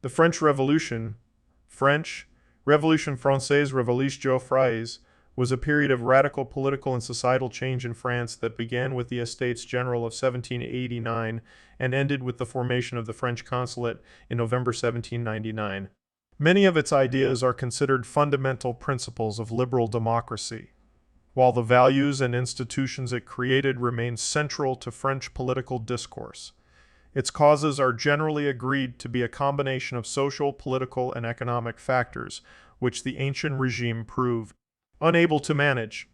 The French Revolution, French, Révolution Française, Révolution Française, was a period of radical political and societal change in France that began with the Estates General of 1789 and ended with the formation of the French Consulate in November 1799. Many of its ideas are considered fundamental principles of liberal democracy, while the values and institutions it created remain central to French political discourse. Its causes are generally agreed to be a combination of social, political, and economic factors, which the ancient regime proved unable to manage.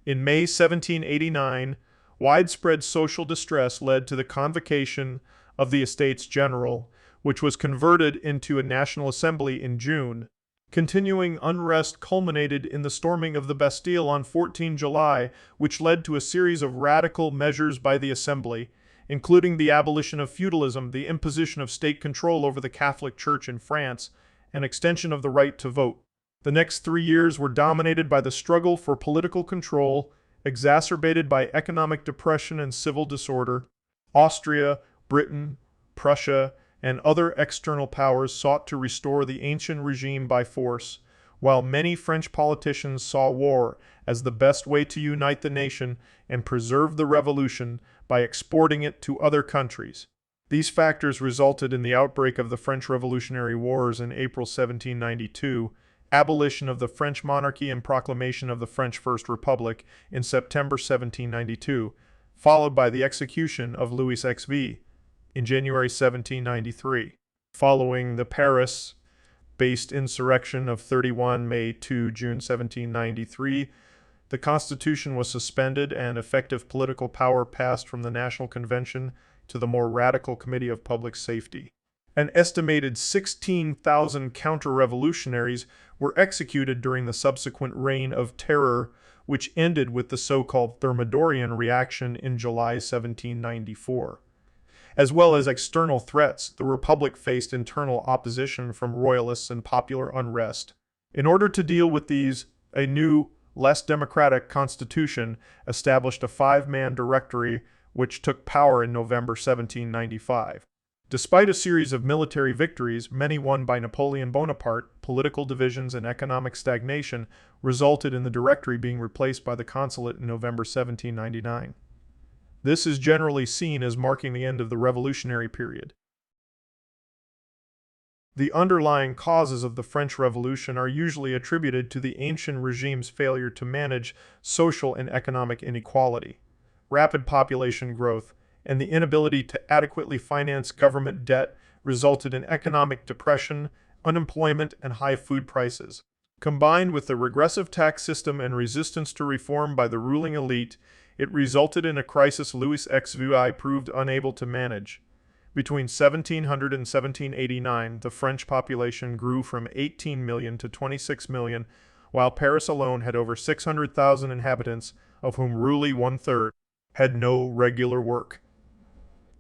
In May 1789, widespread social distress led to the convocation of the Estates General, which was converted into a National Assembly in June. Continuing unrest culminated in the storming of the Bastille on 14 July, which led to a series of radical measures by the Assembly, including the abolition of feudalism, the imposition of state control over the Catholic Church in France, and extension of the right to vote. The next 3 years were dominated by the struggle for political control, exacerbated by economic depression and civil disorder. Austria, Britain, Prussia, and other external powers sought to restore the ancient regime by force, while many French politicians saw war as the best way to unite the nation and preserve the revolution by exporting it to other countries. These factors resulted in the outbreak of the French Revolutionary Wars in April 1792, abolition of the French monarchy and proclamation of the French First Republic in September 1792, followed by the execution of Louis XV in January 1793. Following the Paris-based insurrection of 31 May to June 1793, the Constitution was suspended and effective political power passed from the National Convention to the more radical Committee of Public Safety. An estimated 16,000 counter-revolutionaries were executed during the subsequent Reign of Terror, which ended with the so-called Thermidorian reaction in July 1794. As well as external threats, the Republic faced internal opposition from royalists and popular unrest. In order to deal with these, a new, less democratic constitution established a 5-man directory which took power in November 1795. Despite a series of military victories, many won by Napoleon Bonaparte, political divisions and economic stagnation resulted in the directory being replaced by the consulate in November 1799. This is generally seen as marking the end of the revolutionary period. The underlying causes of the French Revolution are usually attributed to the ancient regime's failure to manage social and economic inequality, rapid population growth, and the inability to adequately finance government debt resulted in economic depression, unemployment, and high food prices. Combined with the regressive tax system and resistance to reform by the ruling elite, it resulted in a crisis Louis XVI proved unable to manage. Between 1700 and 1789, the French population grew from 18 million to 26 million, while Paris alone had over 600,000 inhabitants, of whom roughly one-third had no regular work.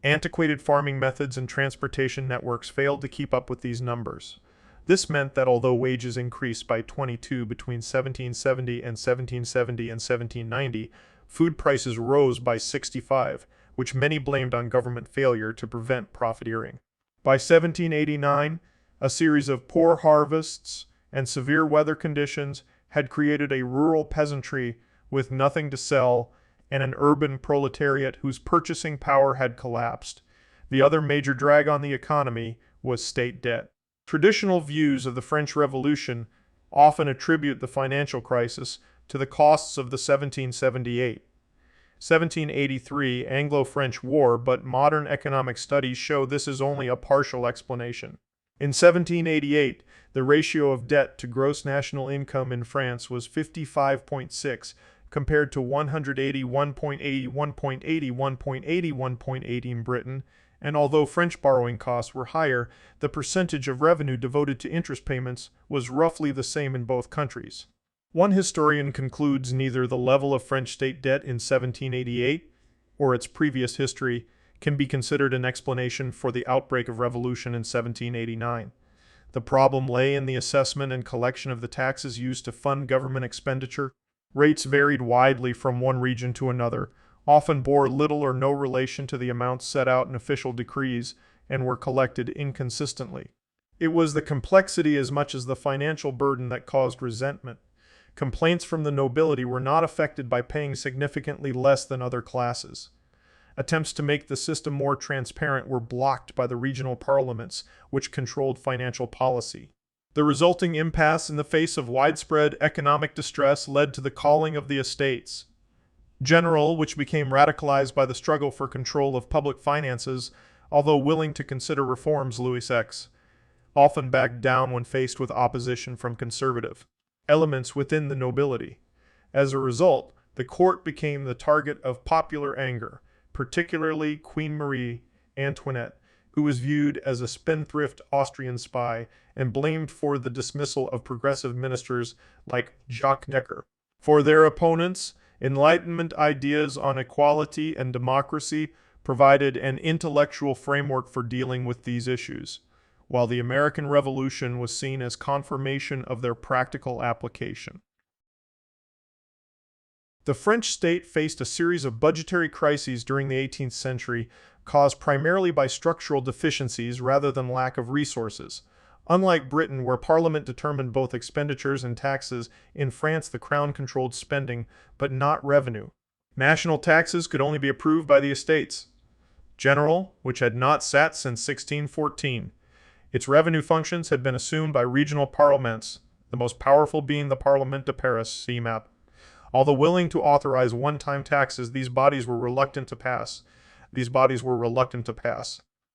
Antiquated farming methods and transportation networks failed to keep up with these numbers. This meant that although wages increased by 22 between 1770 and 1790, food prices rose by 65, which many blamed on government failure to prevent profiteering. By 1789, a series of poor harvests and severe weather conditions had created a rural peasantry with nothing to sell and an urban proletariat whose purchasing power had collapsed. The other major drag on the economy was state debt. Traditional views of the French Revolution often attribute the financial crisis to the costs of the 1778-1783 Anglo-French War, but modern economic studies show this is only a partial explanation. In 1788, the ratio of debt to gross national income in France was 55.6, compared to 181.80, 1.80, 1.80, 1.80 in Britain, and although French borrowing costs were higher, the percentage of revenue devoted to interest payments was roughly the same in both countries. One historian concludes neither the level of French state debt in 1788 or its previous history can be considered an explanation for the outbreak of revolution in 1789. The problem lay in the assessment and collection of the taxes used to fund government expenditure. Rates varied widely from one region to another, often bore little or no relation to the amounts set out in official decrees, and were collected inconsistently. It was the complexity as much as the financial burden that caused resentment. Complaints from the nobility were not affected by paying significantly less than other classes. Attempts to make the system more transparent were blocked by the regional parliaments, which controlled financial policy. The resulting impasse in the face of widespread economic distress led to the calling of the Estates General, which became radicalized by the struggle for control of public finances. Although willing to consider reforms, Louis X often backed down when faced with opposition from conservative elements within the nobility. As a result, the court became the target of popular anger, particularly Queen Marie Antoinette, who was viewed as a spendthrift Austrian spy and blamed for the dismissal of progressive ministers like Jacques Necker. For their opponents, Enlightenment ideas on equality and democracy provided an intellectual framework for dealing with these issues, while the American Revolution was seen as confirmation of their practical application. The French state faced a series of budgetary crises during the 18th century, caused primarily by structural deficiencies rather than lack of resources. Unlike Britain, where Parliament determined both expenditures and taxes, in France the Crown controlled spending, but not revenue. National taxes could only be approved by the Estates General, which had not sat since 1614. Its revenue functions had been assumed by regional parliaments, the most powerful being the Parlement de Paris (CMAP). Although willing to authorize one-time taxes, these bodies were reluctant to pass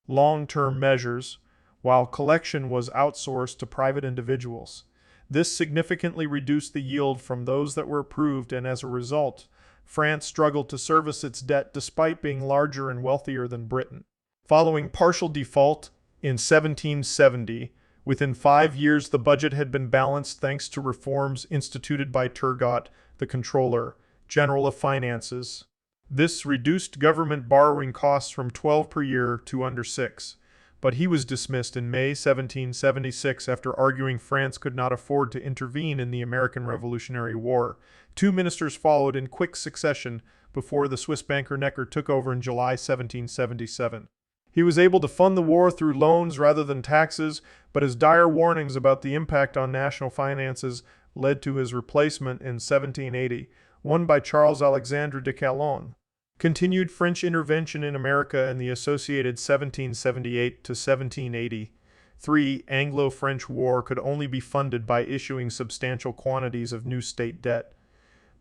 long-term measures, while collection was outsourced to private individuals. This significantly reduced the yield from those that were approved, and as a result, France struggled to service its debt despite being larger and wealthier than Britain. Following partial default in 1770, within 5 years the budget had been balanced thanks to reforms instituted by Turgot, the Controller General of Finances. This reduced government borrowing costs from 12 per year to under 6. But he was dismissed in May 1776 after arguing France could not afford to intervene in the American Revolutionary War. 2 ministers followed in quick succession before the Swiss banker Necker took over in July 1777. He was able to fund the war through loans rather than taxes, but his dire warnings about the impact on national finances led to his replacement in 1780, won by Charles Alexandre de Calonne. Continued French intervention in America and the associated 1778 to 1783 Anglo-French War could only be funded by issuing substantial quantities of new state debt.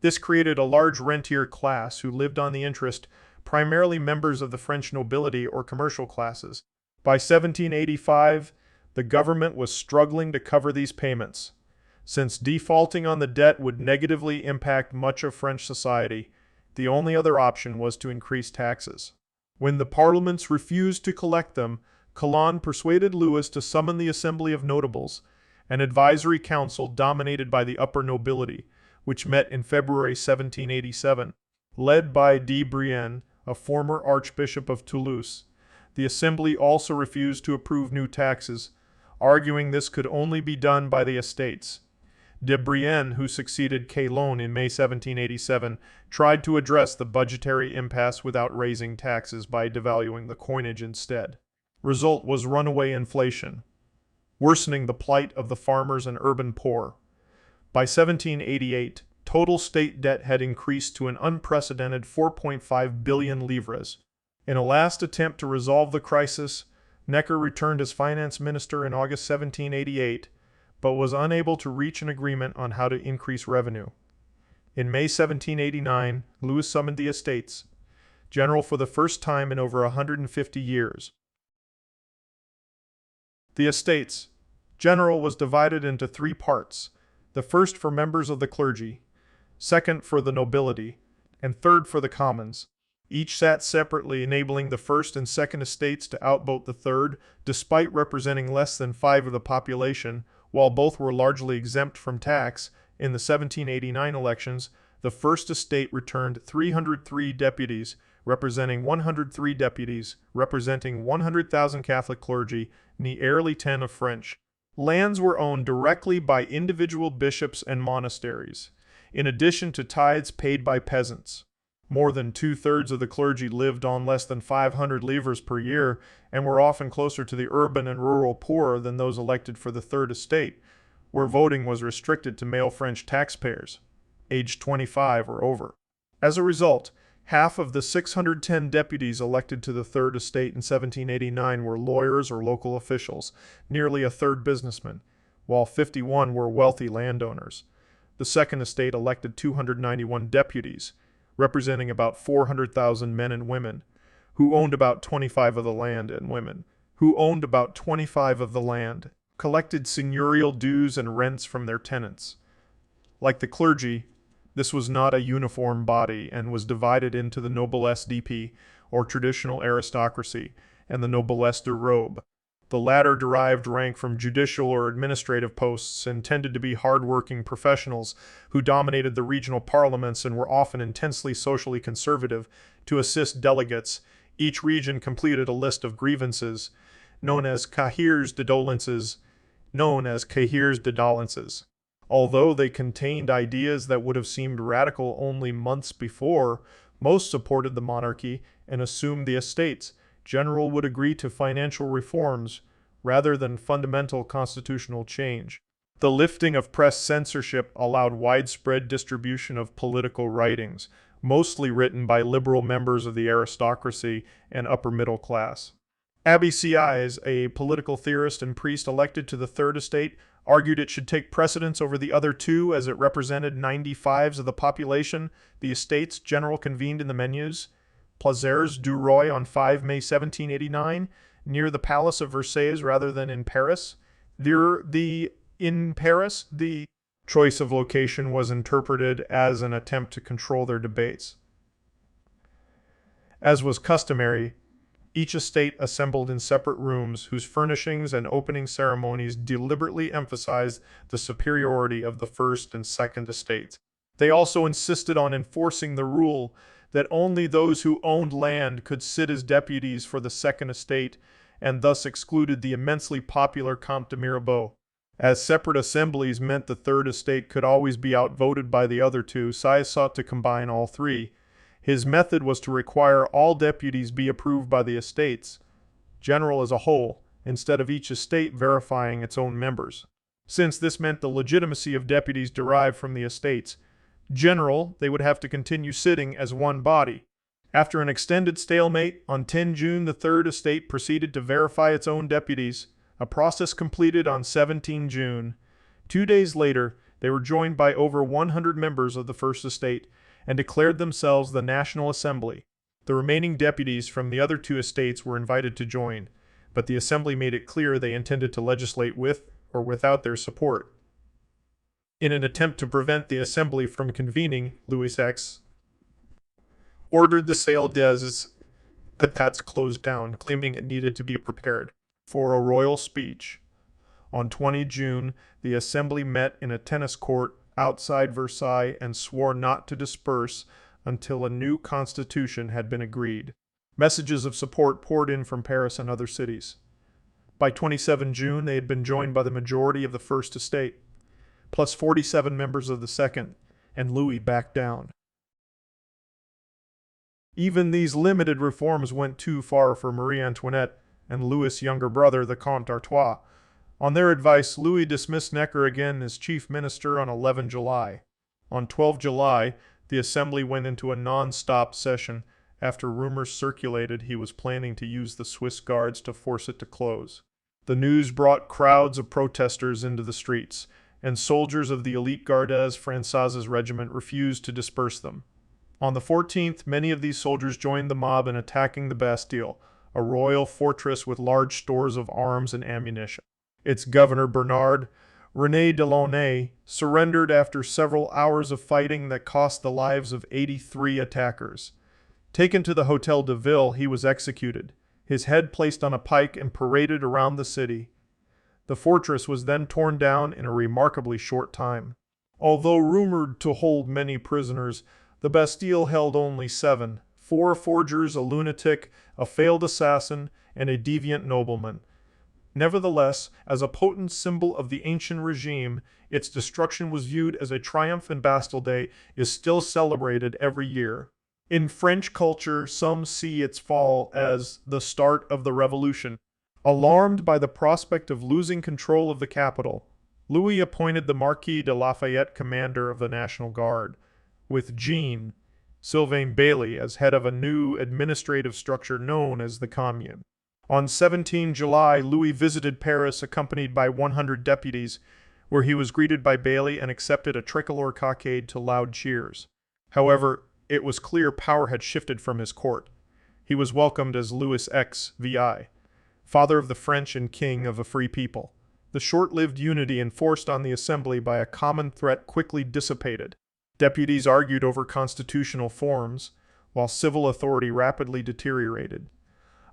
This created a large rentier class who lived on the interest, primarily members of the French nobility or commercial classes. By 1785, the government was struggling to cover these payments. Since defaulting on the debt would negatively impact much of French society, the only other option was to increase taxes. When the parliaments refused to collect them, Calonne persuaded Louis to summon the Assembly of Notables, an advisory council dominated by the upper nobility, which met in February 1787. Led by de Brienne, a former Archbishop of Toulouse, the Assembly also refused to approve new taxes, arguing this could only be done by the Estates. De Brienne, who succeeded Calonne in May 1787, tried to address the budgetary impasse without raising taxes by devaluing the coinage instead. Result was runaway inflation, worsening the plight of the farmers and urban poor. By 1788, total state debt had increased to an unprecedented 4.5 billion livres. In a last attempt to resolve the crisis, Necker returned as finance minister in August 1788, but was unable to reach an agreement on how to increase revenue. In May 1789, Louis summoned the Estates General for the first time in over 150 years. The Estates General was divided into 3 parts, the first for members of the clergy, second for the nobility, and third for the commons. Each sat separately, enabling the first and second estates to outvote the third, despite representing less than 5 of the population. While both were largely exempt from tax, in the 1789 elections, the First Estate returned 303 deputies, representing 100,000 Catholic clergy, nearly 10 of French. Lands were owned directly by individual bishops and monasteries, in addition to tithes paid by peasants. More than two-thirds of the clergy lived on less than 500 livres per year and were often closer to the urban and rural poor than those elected for the Third Estate, where voting was restricted to male French taxpayers, aged 25 or over. As a result, half of the 610 deputies elected to the Third Estate in 1789 were lawyers or local officials, nearly a third businessmen, while 51 were wealthy landowners. The Second Estate elected 291 deputies, representing about 400,000 men and women, who owned about 25 of the land, and women, who owned about 25 of the land, collected seigneurial dues and rents from their tenants. Like the clergy, this was not a uniform body and was divided into the noblesse d'épée, or traditional aristocracy, and the noblesse de robe. The latter derived rank from judicial or administrative posts and tended to be hard-working professionals who dominated the regional parliaments and were often intensely socially conservative. To assist delegates, each region completed a list of grievances, known as cahiers de doléances, Although they contained ideas that would have seemed radical only months before, most supported the monarchy and assumed the estates general would agree to financial reforms rather than fundamental constitutional change. The lifting of press censorship allowed widespread distribution of political writings, mostly written by liberal members of the aristocracy and upper middle class. Abbé Sieyès, a political theorist and priest elected to the Third Estate, argued it should take precedence over the other two as it represented 95% of the population. The Estates General convened in the Menus, Plaisirs du Roi on 5 May 1789, near the Palace of Versailles rather than in Paris. The choice of location was interpreted as an attempt to control their debates. As was customary, each estate assembled in separate rooms whose furnishings and opening ceremonies deliberately emphasized the superiority of the First and Second Estates. They also insisted on enforcing the rule that only those who owned land could sit as deputies for the Second Estate, and thus excluded the immensely popular Comte de Mirabeau. As separate assemblies meant the Third Estate could always be outvoted by the other two, Sieyès sought to combine all three. His method was to require all deputies be approved by the Estates General as a whole, instead of each estate verifying its own members. Since this meant the legitimacy of deputies derived from the Estates General, they would have to continue sitting as one body. After an extended stalemate, on 10 June the Third Estate proceeded to verify its own deputies, a process completed on 17 June. 2 days later, they were joined by over 100 members of the First Estate and declared themselves the National Assembly. The remaining deputies from the other two estates were invited to join, but the Assembly made it clear they intended to legislate with or without their support. In an attempt to prevent the Assembly from convening, Louis X ordered the Salle des Patates closed down, claiming it needed to be prepared for a royal speech. On 20 June, the Assembly met in a tennis court outside Versailles and swore not to disperse until a new constitution had been agreed. Messages of support poured in from Paris and other cities. By 27 June, they had been joined by the majority of the First Estate, plus 47 members of the Second, and Louis backed down. Even these limited reforms went too far for Marie Antoinette and Louis' younger brother, the Comte d'Artois. On their advice, Louis dismissed Necker again as chief minister on 11 July. On 12 July, the Assembly went into a non-stop session after rumors circulated he was planning to use the Swiss Guards to force it to close. The news brought crowds of protesters into the streets, and soldiers of the elite Gardes Françaises regiment refused to disperse them. On the 14th, many of these soldiers joined the mob in attacking the Bastille, a royal fortress with large stores of arms and ammunition. Its governor, Bernard René de Launay, surrendered after several hours of fighting that cost the lives of 83 attackers. Taken to the Hôtel de Ville, he was executed, his head placed on a pike and paraded around the city. The fortress was then torn down in a remarkably short time. Although rumored to hold many prisoners, the Bastille held only 7, 4 forgers, a lunatic, a failed assassin, and a deviant nobleman. Nevertheless, as a potent symbol of the ancient regime, its destruction was viewed as a triumph, and Bastille Day is still celebrated every year. In French culture, some see its fall as the start of the revolution. Alarmed by the prospect of losing control of the capital, Louis appointed the Marquis de Lafayette commander of the National Guard, with Jean Sylvain Bailly as head of a new administrative structure known as the Commune. On 17 July, Louis visited Paris accompanied by 100 deputies, where he was greeted by Bailly and accepted a tricolore cockade to loud cheers. However, it was clear power had shifted from his court. He was welcomed as Louis XVI, father of the French and king of a free people. The short-lived unity enforced on the Assembly by a common threat quickly dissipated. Deputies argued over constitutional forms, while civil authority rapidly deteriorated.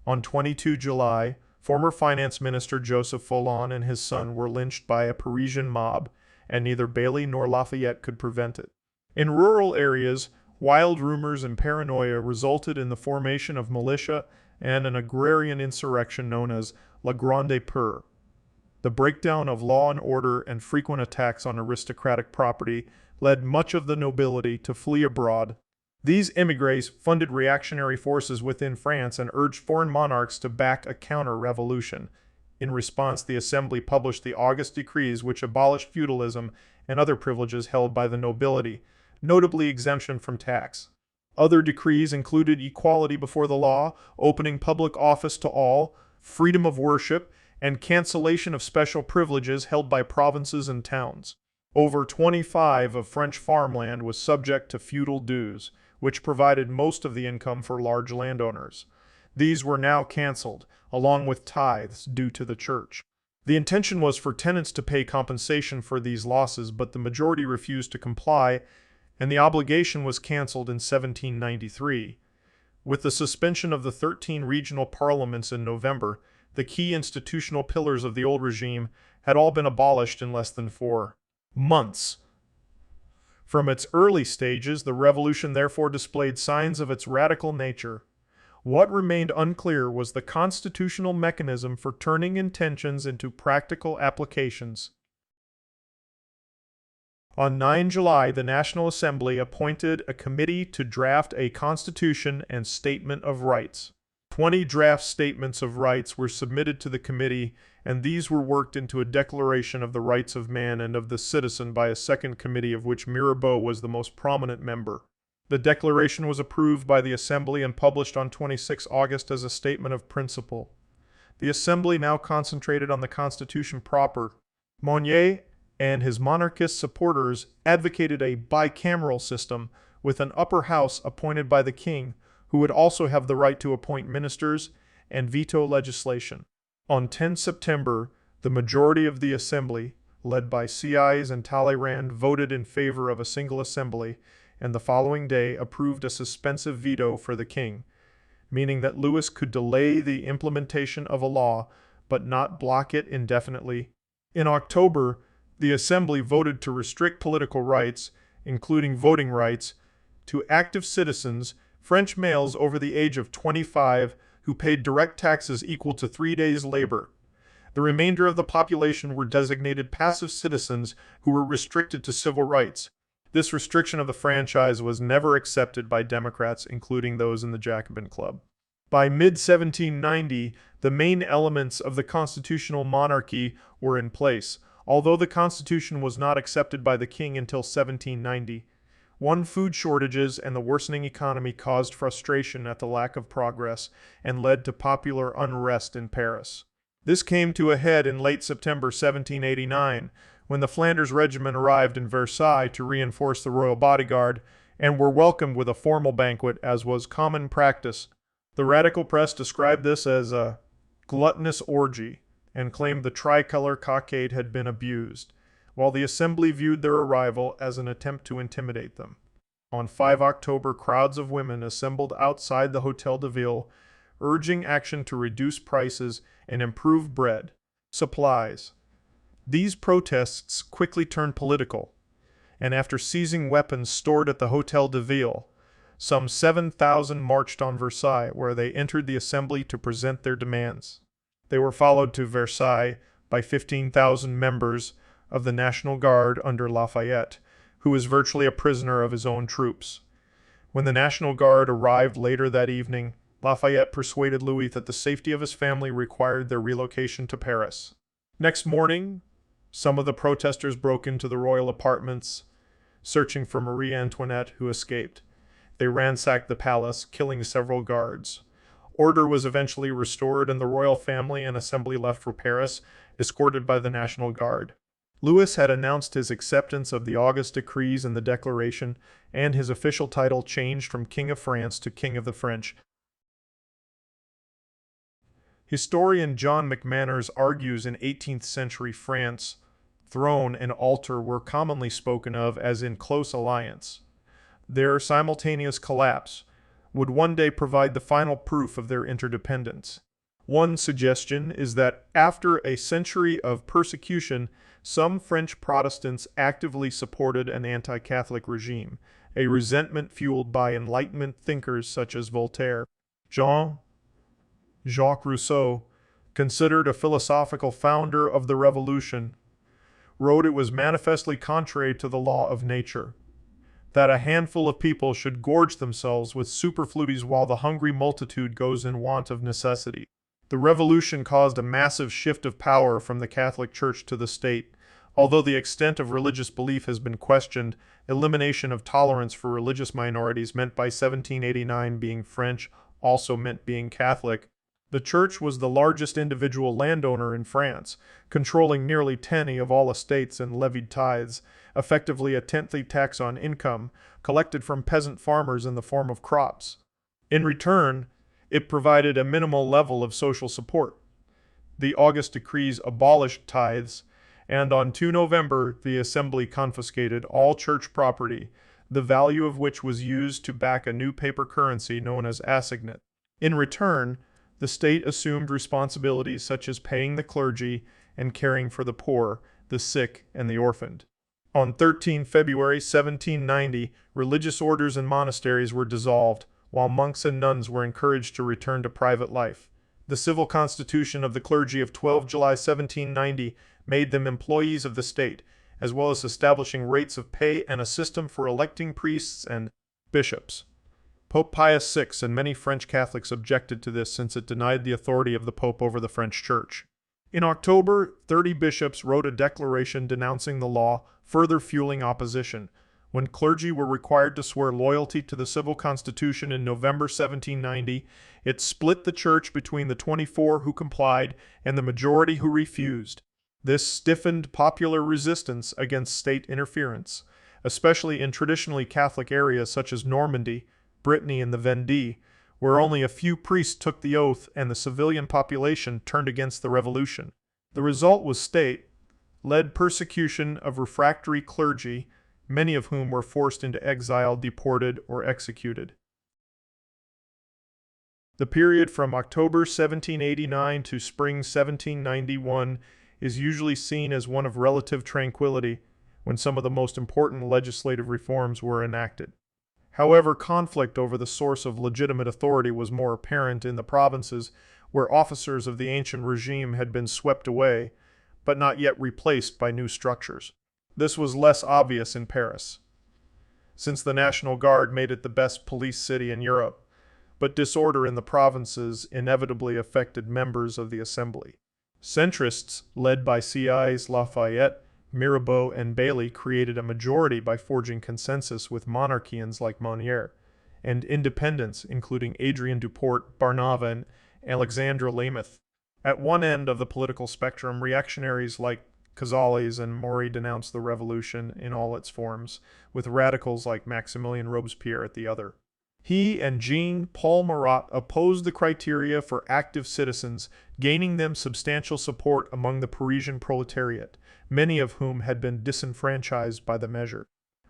On 22 July, former finance minister Joseph Foulon and his son were lynched by a Parisian mob, and neither Bailly nor Lafayette could prevent it. In rural areas, wild rumors and paranoia resulted in the formation of militia and an agrarian insurrection known as La Grande Peur. The breakdown of law and order and frequent attacks on aristocratic property led much of the nobility to flee abroad. These émigrés funded reactionary forces within France and urged foreign monarchs to back a counter-revolution. In response, the Assembly published the August Decrees which abolished feudalism and other privileges held by the nobility, notably exemption from tax. Other decrees included equality before the law, opening public office to all, freedom of worship, and cancellation of special privileges held by provinces and towns. Over 25% of French farmland was subject to feudal dues, which provided most of the income for large landowners. These were now cancelled, along with tithes due to the church. The intention was for tenants to pay compensation for these losses, but the majority refused to comply, and the obligation was cancelled in 1793. With the suspension of the 13 regional parliaments in November, the key institutional pillars of the old regime had all been abolished in less than 4 months. From its early stages, the revolution therefore displayed signs of its radical nature. What remained unclear was the constitutional mechanism for turning intentions into practical applications. On 9 July, the National Assembly appointed a committee to draft a constitution and statement of rights. 20 draft statements of rights were submitted to the committee, and these were worked into a Declaration of the Rights of Man and of the Citizen by a second committee of which Mirabeau was the most prominent member. The declaration was approved by the Assembly and published on 26 August as a statement of principle. The Assembly now concentrated on the Constitution proper. Monnier and his monarchist supporters advocated a bicameral system with an upper house appointed by the king, who would also have the right to appoint ministers and veto legislation. On 10 September, the majority of the Assembly, led by Sieyès and Talleyrand, voted in favor of a single assembly, and the following day approved a suspensive veto for the king, meaning that Louis could delay the implementation of a law, but not block it indefinitely. In October, the Assembly voted to restrict political rights, including voting rights, to active citizens, French males over the age of 25 who paid direct taxes equal to 3 days' labor. The remainder of the population were designated passive citizens who were restricted to civil rights. This restriction of the franchise was never accepted by Democrats, including those in the Jacobin Club. By mid-1790, the main elements of the constitutional monarchy were in place, although the constitution was not accepted by the king until 1790. Food shortages and the worsening economy caused frustration at the lack of progress and led to popular unrest in Paris. This came to a head in late September 1789, when the Flanders Regiment arrived in Versailles to reinforce the royal bodyguard and were welcomed with a formal banquet, as was common practice. The radical press described this as a gluttonous orgy and claimed the tricolor cockade had been abused, while the Assembly viewed their arrival as an attempt to intimidate them. On 5 October, crowds of women assembled outside the Hôtel de Ville, urging action to reduce prices and improve bread supplies. These protests quickly turned political, and after seizing weapons stored at the Hôtel de Ville, some 7,000 marched on Versailles, where they entered the Assembly to present their demands. They were followed to Versailles by 15,000 members of the National Guard under Lafayette, who was virtually a prisoner of his own troops. When the National Guard arrived later that evening, Lafayette persuaded Louis that the safety of his family required their relocation to Paris. Next morning, some of the protesters broke into the royal apartments, searching for Marie Antoinette, who escaped. They ransacked the palace, killing several guards. Order was eventually restored, and the royal family and assembly left for Paris, escorted by the National Guard. Louis had announced his acceptance of the August decrees and the Declaration, and his official title changed from King of France to King of the French. Historian John McManus argues in 18th century France, throne and altar were commonly spoken of as in close alliance. Their simultaneous collapse would one day provide the final proof of their interdependence. One suggestion is that after a century of persecution, some French Protestants actively supported an anti-Catholic regime, a resentment fueled by Enlightenment thinkers such as Voltaire. Jean-Jacques Rousseau, considered a philosophical founder of the Revolution, wrote it was manifestly contrary to the law of nature that a handful of people should gorge themselves with superfluities while the hungry multitude goes in want of necessity. The revolution caused a massive shift of power from the Catholic Church to the state. Although the extent of religious belief has been questioned, elimination of tolerance for religious minorities meant by 1789 being French also meant being Catholic. The Church was the largest individual landowner in France, controlling nearly 10 of all estates and levied tithes, effectively a tenthly tax on income, collected from peasant farmers in the form of crops. In return, it provided a minimal level of social support. The August decrees abolished tithes, and on 2 November the Assembly confiscated all church property, the value of which was used to back a new paper currency known as assignat. In return, the state assumed responsibilities such as paying the clergy and caring for the poor, the sick, and the orphaned. On 13 February 1790, religious orders and monasteries were dissolved, while monks and nuns were encouraged to return to private life. The civil constitution of the clergy of 12 July 1790 made them employees of the state, as well as establishing rates of pay and a system for electing priests and bishops. Pope Pius VI and many French Catholics objected to this since it denied the authority of the Pope over the French Church. In October, 30 bishops wrote a declaration denouncing the law, further fueling opposition. When clergy were required to swear loyalty to the civil constitution in November 1790, it split the church between the 24 who complied and the majority who refused. This stiffened popular resistance against state interference, especially in traditionally Catholic areas such as Normandy, Brittany, and the Vendée, where only a few priests took the oath and the civilian population turned against the revolution. The result was state-led persecution of refractory clergy, many of whom were forced into exile, deported, or executed. The period from October 1789 to spring 1791 is usually seen as one of relative tranquility, when some of the most important legislative reforms were enacted. However, conflict over the source of legitimate authority was more apparent in the provinces where officers of the ancient regime had been swept away, but not yet replaced by new structures. This was less obvious in Paris, since the National Guard made it the best police city in Europe, but disorder in the provinces inevitably affected members of the Assembly. Centrists, led by CIs Lafayette, Mirabeau, and Bailly, created a majority by forging consensus with monarchians like Monnier, and independents, including Adrien Duport, Barnave, and Alexandre Lameth. At one end of the political spectrum, reactionaries like Cazales and Maury denounced the revolution in all its forms, with radicals like Maximilien Robespierre at the other. He and Jean-Paul Marat opposed the criteria for active citizens, gaining them substantial support among the Parisian proletariat, many of whom had been disenfranchised by the measure.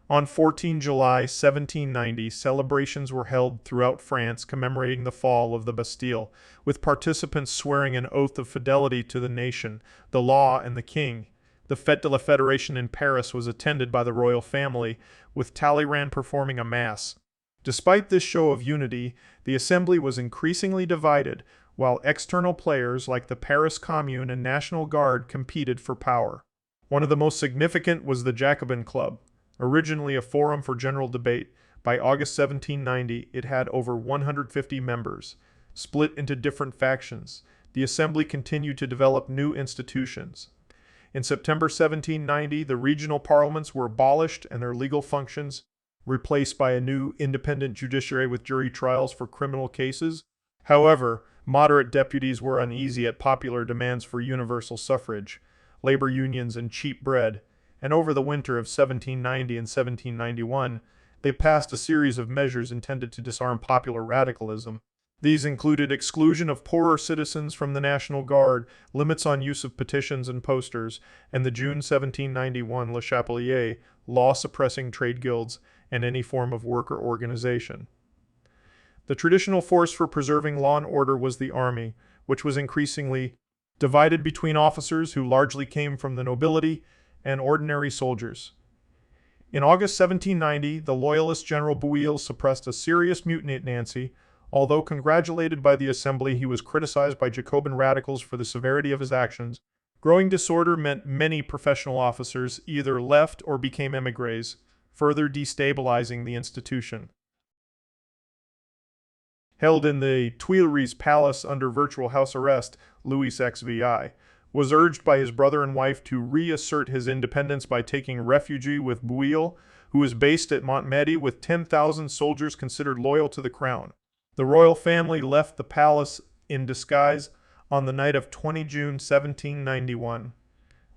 On 14 July 1790, celebrations were held throughout France commemorating the fall of the Bastille, with participants swearing an oath of fidelity to the nation, the law, and the king. The Fête de la Fédération in Paris was attended by the royal family, with Talleyrand performing a mass. Despite this show of unity, the Assembly was increasingly divided, while external players like the Paris Commune and National Guard competed for power. One of the most significant was the Jacobin Club, originally a forum for general debate, By August 1790, it had over 150 members, split into different factions. The Assembly continued to develop new institutions. In September 1790, the regional parliaments were abolished and their legal functions replaced by a new independent judiciary with jury trials for criminal cases. However, moderate deputies were uneasy at popular demands for universal suffrage, labor unions, and cheap bread, and over the winter of 1790 and 1791, they passed a series of measures intended to disarm popular radicalism. These included exclusion of poorer citizens from the National Guard, limits on use of petitions and posters, and the June 1791 Le Chapelier law suppressing trade guilds and any form of worker organization. The traditional force for preserving law and order was the army, which was increasingly divided between officers who largely came from the nobility and ordinary soldiers. In August 1790, the Loyalist General Bouillé suppressed a serious mutiny at Nancy. Although congratulated by the Assembly, he was criticized by Jacobin radicals for the severity of his actions. Growing disorder meant many professional officers either left or became émigrés, further destabilizing the institution. Held in the Tuileries Palace under virtual house arrest, Louis XVI was urged by his brother and wife to reassert his independence by taking refuge with Bouillé, who was based at Montmedy with 10,000 soldiers considered loyal to the crown. The royal family left the palace in disguise on the night of 20 June 1791.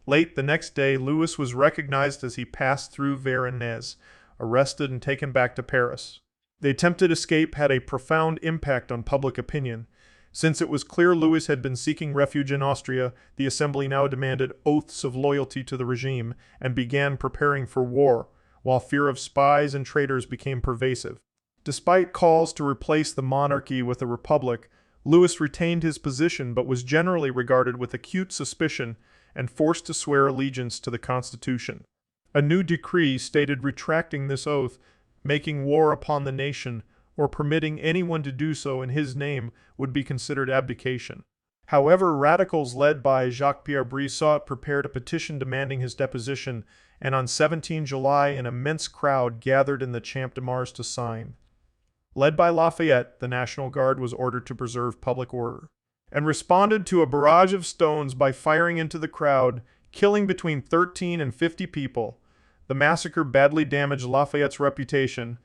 Late the next day, Louis was recognized as he passed through Varennes, arrested and taken back to Paris. The attempted escape had a profound impact on public opinion. Since it was clear Louis had been seeking refuge in Austria, the Assembly now demanded oaths of loyalty to the regime and began preparing for war, while fear of spies and traitors became pervasive. Despite calls to replace the monarchy with a republic, Louis retained his position but was generally regarded with acute suspicion and forced to swear allegiance to the Constitution. A new decree stated retracting this oath, making war upon the nation, or permitting anyone to do so in his name would be considered abdication. However, radicals led by Jacques-Pierre Brissault prepared a petition demanding his deposition, and on 17 July an immense crowd gathered in the Champ de Mars to sign. Led by Lafayette, the National Guard was ordered to preserve public order, and responded to a barrage of stones by firing into the crowd, killing between 13 and 50 people. The massacre badly damaged Lafayette's reputation.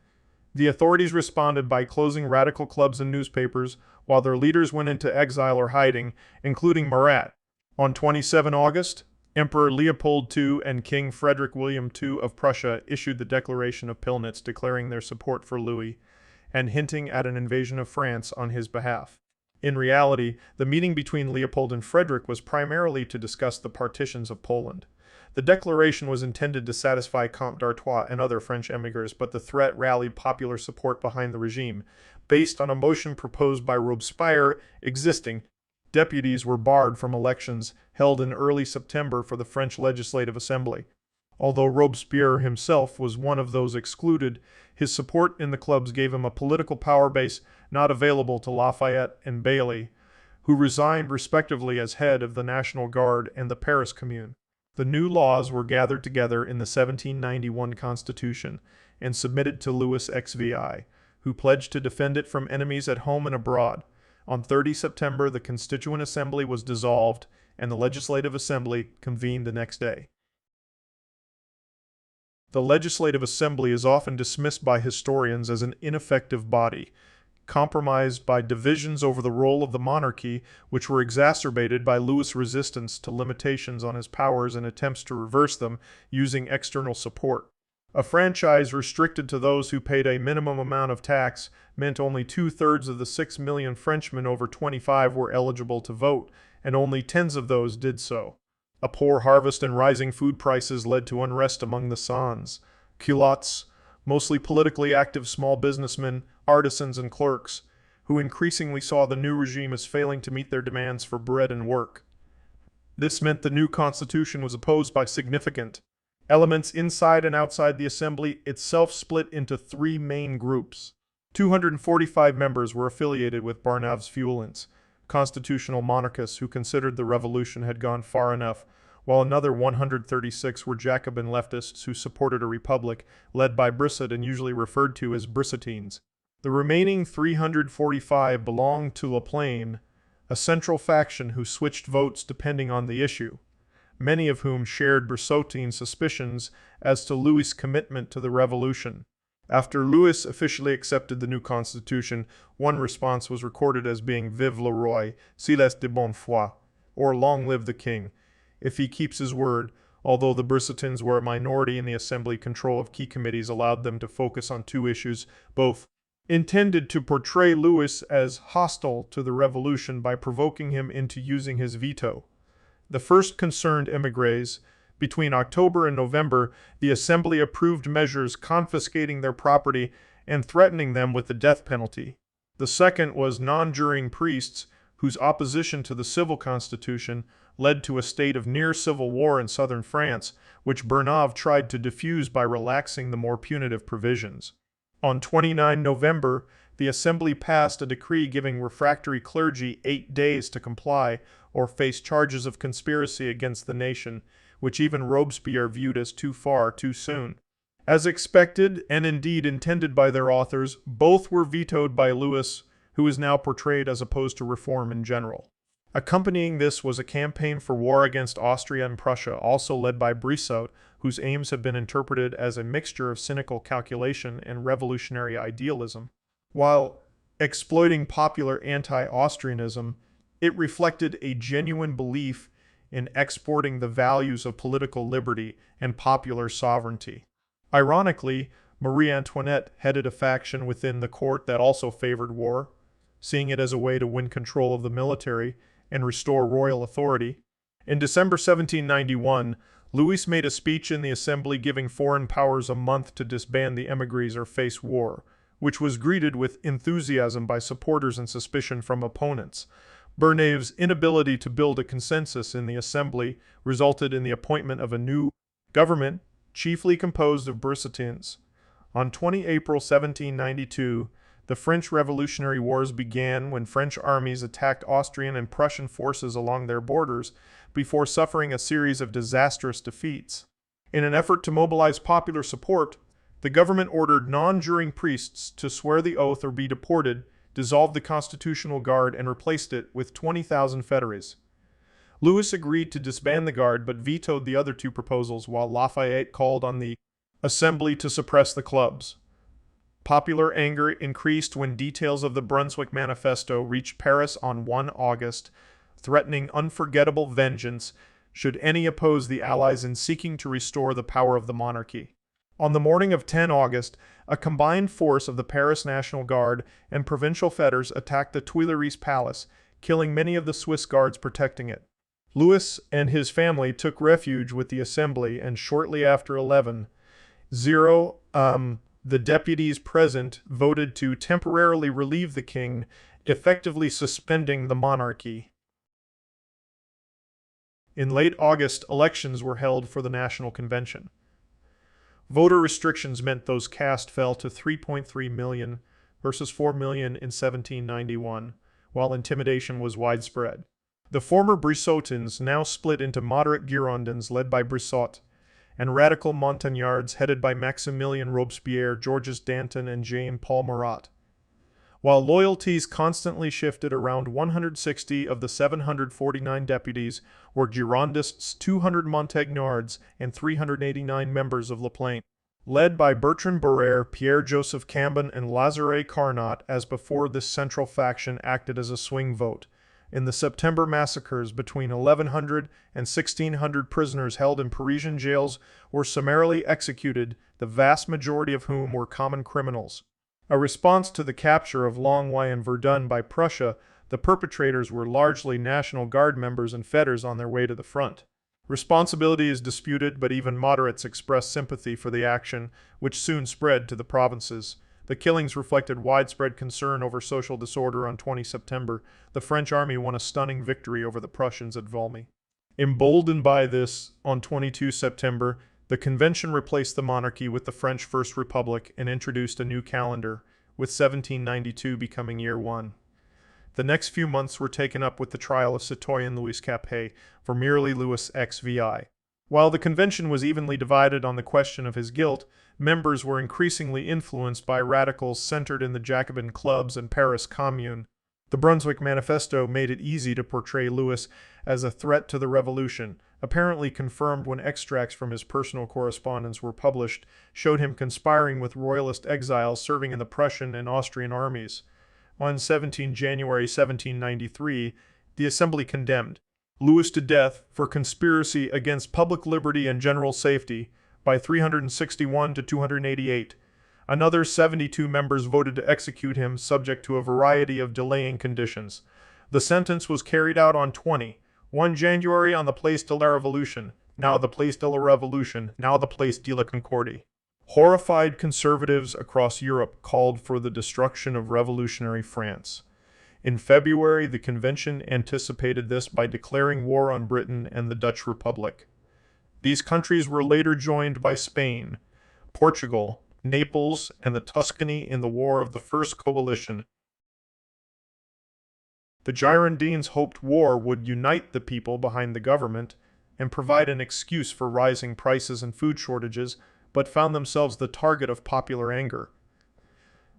The authorities responded by closing radical clubs and newspapers, while their leaders went into exile or hiding, including Marat. On 27 August, Emperor Leopold II and King Frederick William II of Prussia issued the Declaration of Pillnitz declaring their support for Louis, and hinting at an invasion of France on his behalf. In reality, the meeting between Leopold and Frederick was primarily to discuss the partitions of Poland. The declaration was intended to satisfy Comte d'Artois and other French emigrants, but the threat rallied popular support behind the regime. Based on a motion proposed by Robespierre, existing deputies were barred from elections held in early September for the French Legislative Assembly. Although Robespierre himself was one of those excluded, his support in the clubs gave him a political power base not available to Lafayette and Bailly, who resigned respectively as head of the National Guard and the Paris Commune. The new laws were gathered together in the 1791 Constitution and submitted to Louis XVI, who pledged to defend it from enemies at home and abroad. On 30 September, the Constituent Assembly was dissolved, and the Legislative Assembly convened the next day. The Legislative Assembly is often dismissed by historians as an ineffective body, compromised by divisions over the role of the monarchy, which were exacerbated by Louis' resistance to limitations on his powers and attempts to reverse them using external support. A franchise restricted to those who paid a minimum amount of tax meant only 2/3 of the 6 million Frenchmen over 25 were eligible to vote, and only tens of those did so. A poor harvest and rising food prices led to unrest among the sans culottes, mostly politically active small businessmen, artisans, and clerks, who increasingly saw the new regime as failing to meet their demands for bread and work. This meant the new constitution was opposed by significant elements inside and outside the assembly, itself split into three main groups. 245 members were affiliated with Barnave's Feuillants, constitutional monarchists who considered the revolution had gone far enough, while another 136 were Jacobin leftists who supported a republic led by Brissot and usually referred to as Brissotines. The remaining 345 belonged to La Plaine, a central faction who switched votes depending on the issue, many of whom shared Brissotine suspicions as to Louis' commitment to the revolution. After Louis officially accepted the new constitution, one response was recorded as being Vive le roi, s'il est de bonne foi, or Long live the king, if he keeps his word. Although the Brissotins were a minority in the assembly, control of key committees allowed them to focus on two issues, both intended to portray Louis as hostile to the revolution by provoking him into using his veto. The first concerned émigrés. Between October and November, the Assembly approved measures confiscating their property and threatening them with the death penalty. The second was non-juring priests, whose opposition to the civil constitution led to a state of near-civil war in southern France, which Bernave tried to diffuse by relaxing the more punitive provisions. On 29 November, the Assembly passed a decree giving refractory clergy 8 days to comply or face charges of conspiracy against the nation, which even Robespierre viewed as too far too soon. As expected, and indeed intended by their authors, both were vetoed by Louis, who is now portrayed as opposed to reform in general. Accompanying this was a campaign for war against Austria and Prussia, also led by Brissot, whose aims have been interpreted as a mixture of cynical calculation and revolutionary idealism. While exploiting popular anti-Austrianism, it reflected a genuine belief in exporting the values of political liberty and popular sovereignty. Ironically, Marie Antoinette headed a faction within the court that also favored war, seeing it as a way to win control of the military and restore royal authority. In December 1791, Louis made a speech in the Assembly giving foreign powers a month to disband the émigrés or face war, which was greeted with enthusiasm by supporters and suspicion from opponents. Bernave's inability to build a consensus in the Assembly resulted in the appointment of a new government, chiefly composed of Brissotins. On 20 April 1792, the French Revolutionary Wars began when French armies attacked Austrian and Prussian forces along their borders before suffering a series of disastrous defeats. In an effort to mobilize popular support, the government ordered non-juring priests to swear the oath or be deported, dissolved the Constitutional Guard, and replaced it with 20,000 fédérés. Louis agreed to disband the Guard but vetoed the other two proposals, while Lafayette called on the Assembly to suppress the clubs. Popular anger increased when details of the Brunswick Manifesto reached Paris on 1 August, threatening unforgettable vengeance should any oppose the Allies in seeking to restore the power of the monarchy. On the morning of 10 August, a combined force of the Paris National Guard and provincial fédères attacked the Tuileries Palace, killing many of the Swiss guards protecting it. Louis and his family took refuge with the Assembly, and shortly after 11:00, the deputies present voted to temporarily relieve the king, effectively suspending the monarchy. In late August, elections were held for the National Convention. Voter restrictions meant those cast fell to 3.3 million versus 4 million in 1791, while intimidation was widespread. The former Brissotins now split into moderate Girondins led by Brissot, and radical Montagnards headed by Maximilien Robespierre, Georges Danton, and Jean-Paul Marat. While loyalties constantly shifted, around 160 of the 749 deputies were Girondists, 200 Montagnards, and 389 members of La Plaine. Led by Bertrand Barrère, Pierre-Joseph Cambon, and Lazare Carnot, as before, this central faction acted as a swing vote. In the September massacres, between 1,100 and 1,600 prisoners held in Parisian jails were summarily executed, the vast majority of whom were common criminals. A response to the capture of Longueuil and Verdun by Prussia, the perpetrators were largely National Guard members and fédères on their way to the front. Responsibility is disputed, but even moderates expressed sympathy for the action, which soon spread to the provinces. The killings reflected widespread concern over social disorder. On 20 September, the French army won a stunning victory over the Prussians at Valmy. Emboldened by this, on 22 September, the convention replaced the monarchy with the French First Republic and introduced a new calendar, with 1792 becoming year 1. The next few months were taken up with the trial of citoyen Louis Capet for merely Louis XVI. While the convention was evenly divided on the question of his guilt, members were increasingly influenced by radicals centered in the Jacobin clubs and Paris Commune. The Brunswick Manifesto made it easy to portray Louis as a threat to the revolution, apparently confirmed when extracts from his personal correspondence were published, showed him conspiring with royalist exiles serving in the Prussian and Austrian armies. On 17 January 1793, the Assembly condemned Louis to death for conspiracy against public liberty and general safety by 361 to 288. Another 72 members voted to execute him, subject to a variety of delaying conditions. The sentence was carried out on 1 January on the Place de la Révolution, now the Place de la Révolution, now the Place de la Concorde. Horrified conservatives across Europe called for the destruction of revolutionary France. In February, the convention anticipated this by declaring war on Britain and the Dutch Republic. These countries were later joined by Spain, Portugal, Naples, and the Tuscany in the War of the First Coalition. The Girondins hoped war would unite the people behind the government and provide an excuse for rising prices and food shortages, but found themselves the target of popular anger.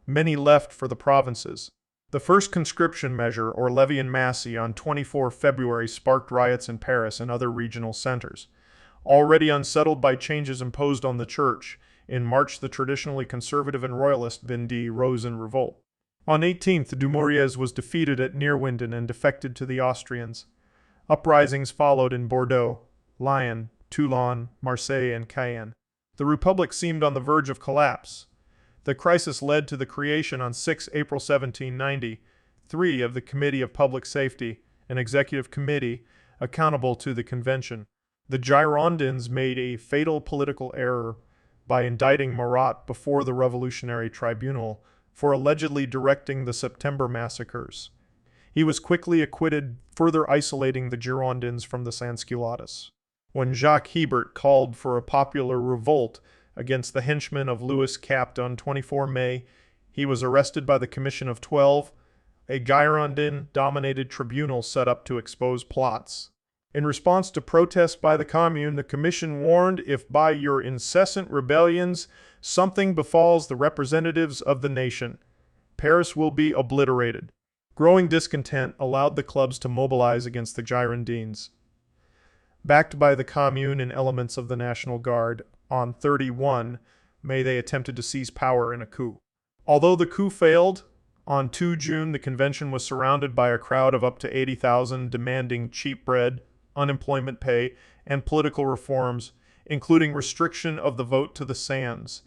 Many left for the provinces. The first conscription measure, or levy in masse, on 24 February sparked riots in Paris and other regional centers. Already unsettled by changes imposed on the church, in March the traditionally conservative and royalist Vendée rose in revolt. On 18th, Dumouriez was defeated at Neerwinden and defected to the Austrians. Uprisings followed in Bordeaux, Lyon, Toulon, Marseille, and Cayenne. The Republic seemed on the verge of collapse. The crisis led to the creation on 6 April 1793 of the Committee of Public Safety, an executive committee accountable to the convention. The Girondins made a fatal political error by indicting Marat before the Revolutionary Tribunal for allegedly directing the September massacres. He was quickly acquitted, further isolating the Girondins from the Sansculottes. When Jacques Hebert called for a popular revolt against the henchmen of Louis Capet on 24 May, he was arrested by the Commission of 12, a Girondin-dominated tribunal set up to expose plots. In response to protests by the Commune, the Commission warned, if by your incessant rebellions something befalls the representatives of the nation, Paris will be obliterated. Growing discontent allowed the clubs to mobilize against the Girondins. Backed by the Commune and elements of the National Guard, on 31 May they attempted to seize power in a coup. Although the coup failed, on 2 June the convention was surrounded by a crowd of up to 80,000 demanding cheap bread, unemployment pay, and political reforms, including restriction of the vote to the sands,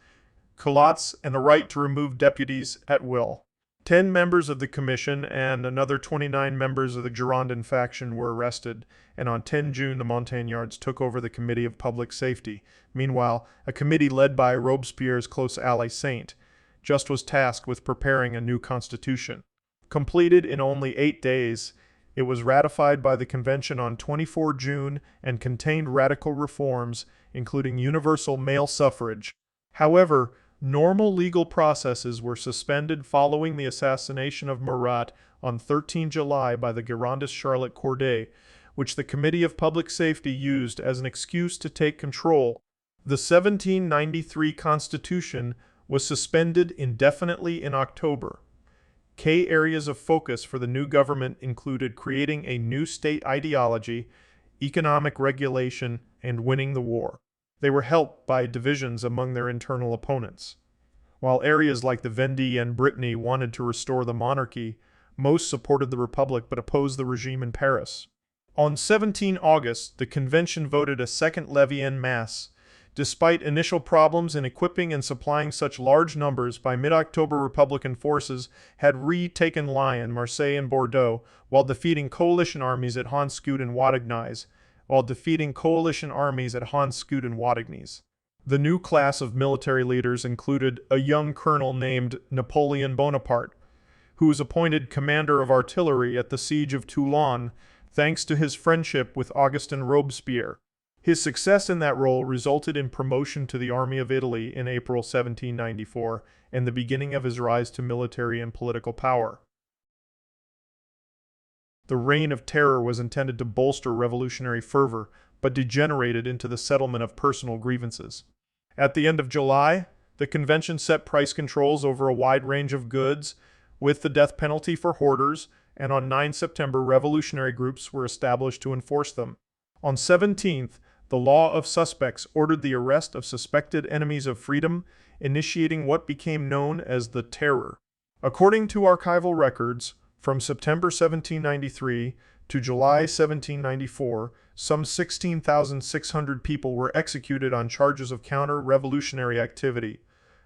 culottes, and the right to remove deputies at will. 10 members of the commission and another 29 members of the Girondin faction were arrested, and on 10 June the Montagnards took over the Committee of Public Safety. Meanwhile, a committee led by Robespierre's close ally Saint-Just was tasked with preparing a new constitution. Completed in only 8 days, it was ratified by the convention on 24 June and contained radical reforms, including universal male suffrage. However, normal legal processes were suspended following the assassination of Marat on 13 July by the Girondist Charlotte Corday, which the Committee of Public Safety used as an excuse to take control. The 1793 Constitution was suspended indefinitely in October. Key areas of focus for the new government included creating a new state ideology, economic regulation, and winning the war. They were helped by divisions among their internal opponents. While areas like the Vendée and Brittany wanted to restore the monarchy, most supported the Republic but opposed the regime in Paris. On 17 August, the convention voted a second levy en masse. Despite initial problems in equipping and supplying such large numbers, by mid-October Republican forces had retaken Lyon, Marseille, and Bordeaux, while defeating coalition armies at Honscourt and Wadignies. The new class of military leaders included a young colonel named Napoleon Bonaparte, who was appointed commander of artillery at the siege of Toulon, thanks to his friendship with Augustin Robespierre. His success in that role resulted in promotion to the Army of Italy in April 1794 and the beginning of his rise to military and political power. The Reign of Terror was intended to bolster revolutionary fervor, but degenerated into the settlement of personal grievances. At the end of July, the convention set price controls over a wide range of goods, with the death penalty for hoarders, and on 9 September revolutionary groups were established to enforce them. On 17th, the law of suspects ordered the arrest of suspected enemies of freedom, initiating what became known as the Terror. According to archival records, from September 1793 to July 1794, some 16,600 people were executed on charges of counter-revolutionary activity.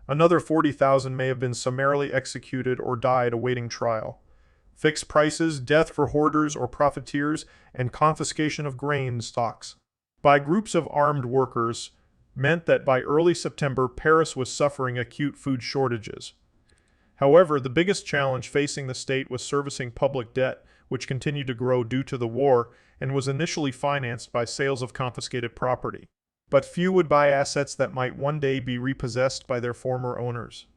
Another 40,000 may have been summarily executed or died awaiting trial. Fixed prices, death for hoarders or profiteers, and confiscation of grain stocks by groups of armed workers meant that by early September, Paris was suffering acute food shortages. However, the biggest challenge facing the state was servicing public debt, which continued to grow due to the war and was initially financed by sales of confiscated property. But few would buy assets that might one day be repossessed by their former owners.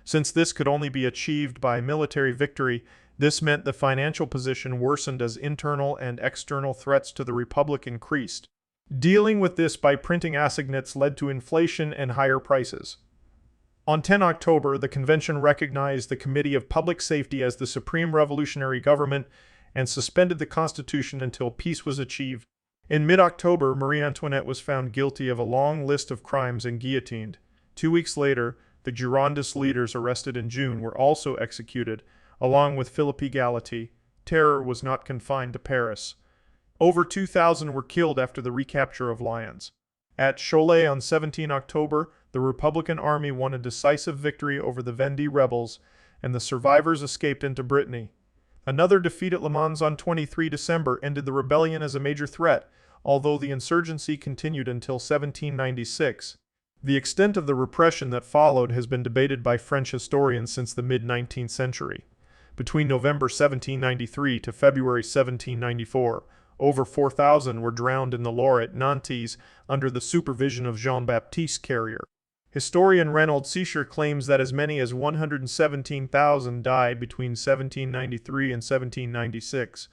Since this could only be achieved by military victory, this meant the financial position worsened as internal and external threats to the Republic increased. Dealing with this by printing assignats led to inflation and higher prices. On 10 October, the convention recognized the Committee of Public Safety as the supreme revolutionary government and suspended the Constitution until peace was achieved. In mid-October, Marie Antoinette was found guilty of a long list of crimes and guillotined. 2 weeks later, the Girondist leaders arrested in June were also executed, along with Philippe Galati. Terror was not confined to Paris. Over 2,000 were killed after the recapture of Lyons. At Cholet on 17 October, the Republican Army won a decisive victory over the Vendée rebels, and the survivors escaped into Brittany. Another defeat at Le Mans on 23 December ended the rebellion as a major threat, although the insurgency continued until 1796. The extent of the repression that followed has been debated by French historians since the mid-19th century. Between November 1793 to February 1794, over 4,000 were drowned in the Loire at Nantes under the supervision of Jean-Baptiste Carrier. Historian Reynaud Secher claims that as many as 117,000 died between 1793 and 1796.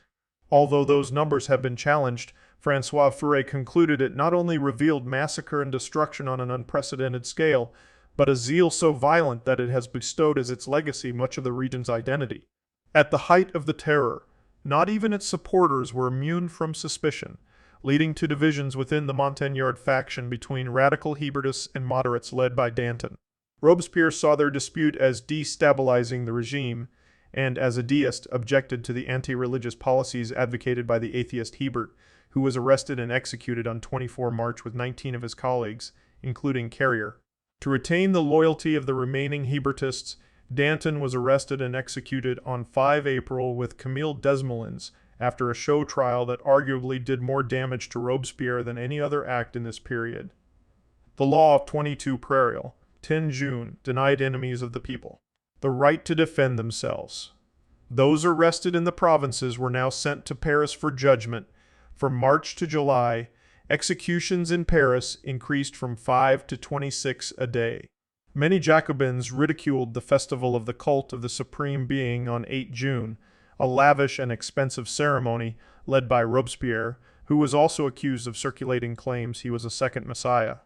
Although those numbers have been challenged, François Furet concluded it not only revealed massacre and destruction on an unprecedented scale, but a zeal so violent that it has bestowed as its legacy much of the region's identity. At the height of the Terror, not even its supporters were immune from suspicion, leading to divisions within the Montagnard faction between radical Hebertists and moderates led by Danton. Robespierre saw their dispute as destabilizing the regime, and as a deist objected to the anti-religious policies advocated by the atheist Hebert, who was arrested and executed on 24 March with 19 of his colleagues, including Carrier. To retain the loyalty of the remaining Hebertists, Danton was arrested and executed on 5 April with Camille Desmoulins after a show trial that arguably did more damage to Robespierre than any other act in this period. The Law of 22 Prairial, 10 June, denied enemies of the people the right to defend themselves. Those arrested in the provinces were now sent to Paris for judgment. From March to July, executions in Paris increased from 5 to 26 a day. Many Jacobins ridiculed the festival of the cult of the Supreme Being on 8 June, a lavish and expensive ceremony led by Robespierre, who was also accused of circulating claims he was a second Messiah.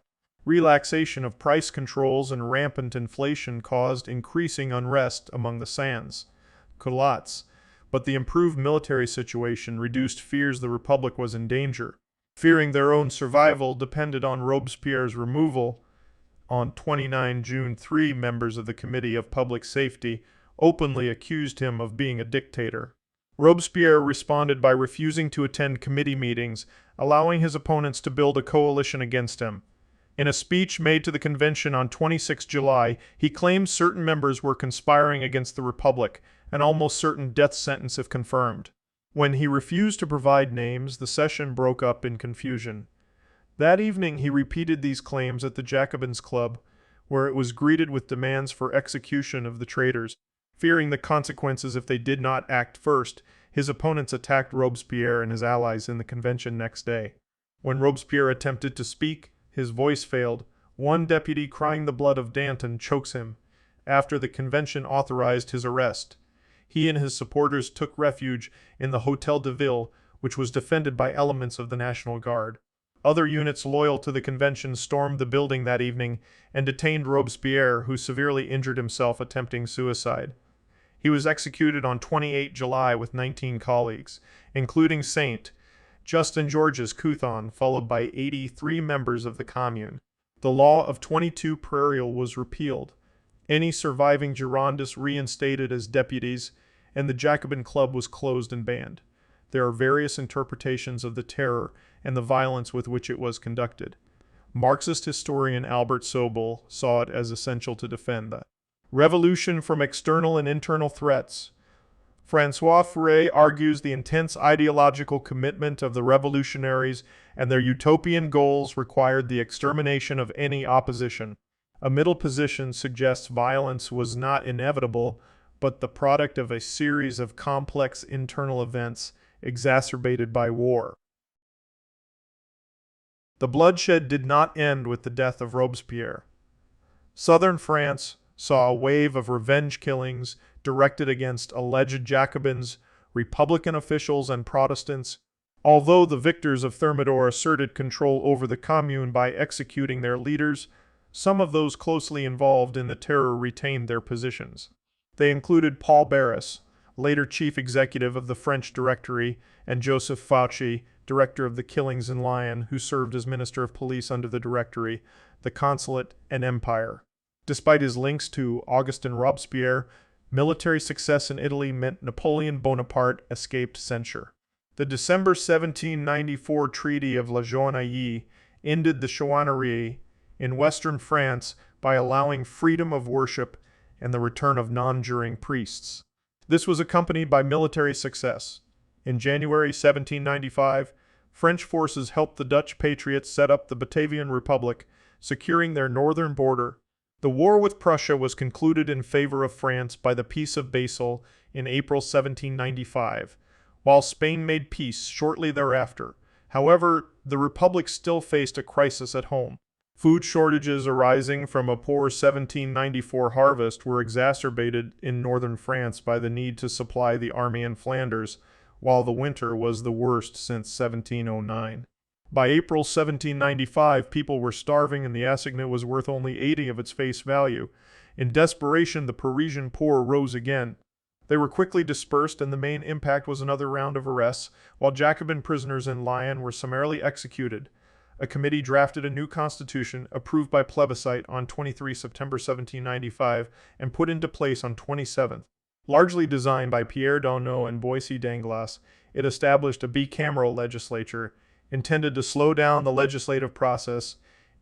Relaxation of price controls and rampant inflation caused increasing unrest among the sans-culottes, but the improved military situation reduced fears the Republic was in danger. Fearing their own survival depended on Robespierre's removal. On 29 June, 3 members of the Committee of Public Safety openly accused him of being a dictator. Robespierre responded by refusing to attend committee meetings, allowing his opponents to build a coalition against him. In a speech made to the convention on 26 July, he claimed certain members were conspiring against the Republic, an almost certain death sentence if confirmed. When he refused to provide names, the session broke up in confusion. That evening he repeated these claims at the Jacobins' Club, where it was greeted with demands for execution of the traitors. Fearing the consequences if they did not act first, his opponents attacked Robespierre and his allies in the convention next day. When Robespierre attempted to speak, his voice failed. One deputy crying the blood of Danton chokes him. After the convention authorized his arrest, he and his supporters took refuge in the Hôtel de Ville, which was defended by elements of the National Guard. Other units loyal to the convention stormed the building that evening and detained Robespierre, who severely injured himself attempting suicide. He was executed on 28 July with 19 colleagues, including Saint Justin Georges Couthon, followed by 83 members of the Commune. The law of 22 Prairial was repealed. Any surviving Girondists reinstated as deputies, and the Jacobin Club was closed and banned. There are various interpretations of the terror and the violence with which it was conducted. Marxist historian Albert Sobel saw it as essential to defend the revolution from external and internal threats. François Furet argues the intense ideological commitment of the revolutionaries and their utopian goals required the extermination of any opposition. A middle position suggests violence was not inevitable, but the product of a series of complex internal events exacerbated by war. The bloodshed did not end with the death of Robespierre. Southern France saw a wave of revenge killings directed against alleged Jacobins, Republican officials, and Protestants. Although the victors of Thermidor asserted control over the Commune by executing their leaders, some of those closely involved in the terror retained their positions. They included Paul Barras, later chief executive of the French Directory, and Joseph Fauci, director of the killings in Lyon, who served as Minister of Police under the Directory, the Consulate, and Empire. Despite his links to Augustin Robespierre, military success in Italy meant Napoleon Bonaparte escaped censure. The December 1794 Treaty of La Joinville ended the chouannerie in western France by allowing freedom of worship and the return of non-juring priests. This was accompanied by military success. In January 1795, French forces helped the Dutch patriots set up the Batavian Republic, securing their northern border. The war with Prussia was concluded in favor of France by the Peace of Basel in April 1795, while Spain made peace shortly thereafter. However, the Republic still faced a crisis at home. Food shortages arising from a poor 1794 harvest were exacerbated in northern France by the need to supply the army in Flanders, while the winter was the worst since 1709. By April 1795, people were starving and the assignat was worth only 80 of its face value. In desperation, the Parisian poor rose again. They were quickly dispersed, and the main impact was another round of arrests, while Jacobin prisoners in Lyon were summarily executed. A committee drafted a new constitution, approved by plebiscite on 23 September 1795, and put into place on 27th. Largely designed by Pierre Donneau and Boissy Danglas, it established a bicameral legislature, intended to slow down the legislative process,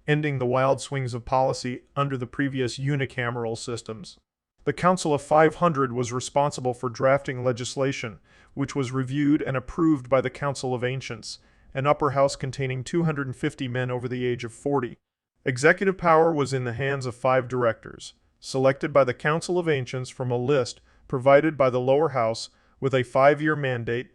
ending the wild swings of policy under the previous unicameral systems. The Council of 500 was responsible for drafting legislation, which was reviewed and approved by the Council of Ancients, an upper house containing 250 men over the age of 40. Executive power was in the hands of 5 directors, selected by the Council of Ancients from a list provided by the lower house with a 5-year mandate.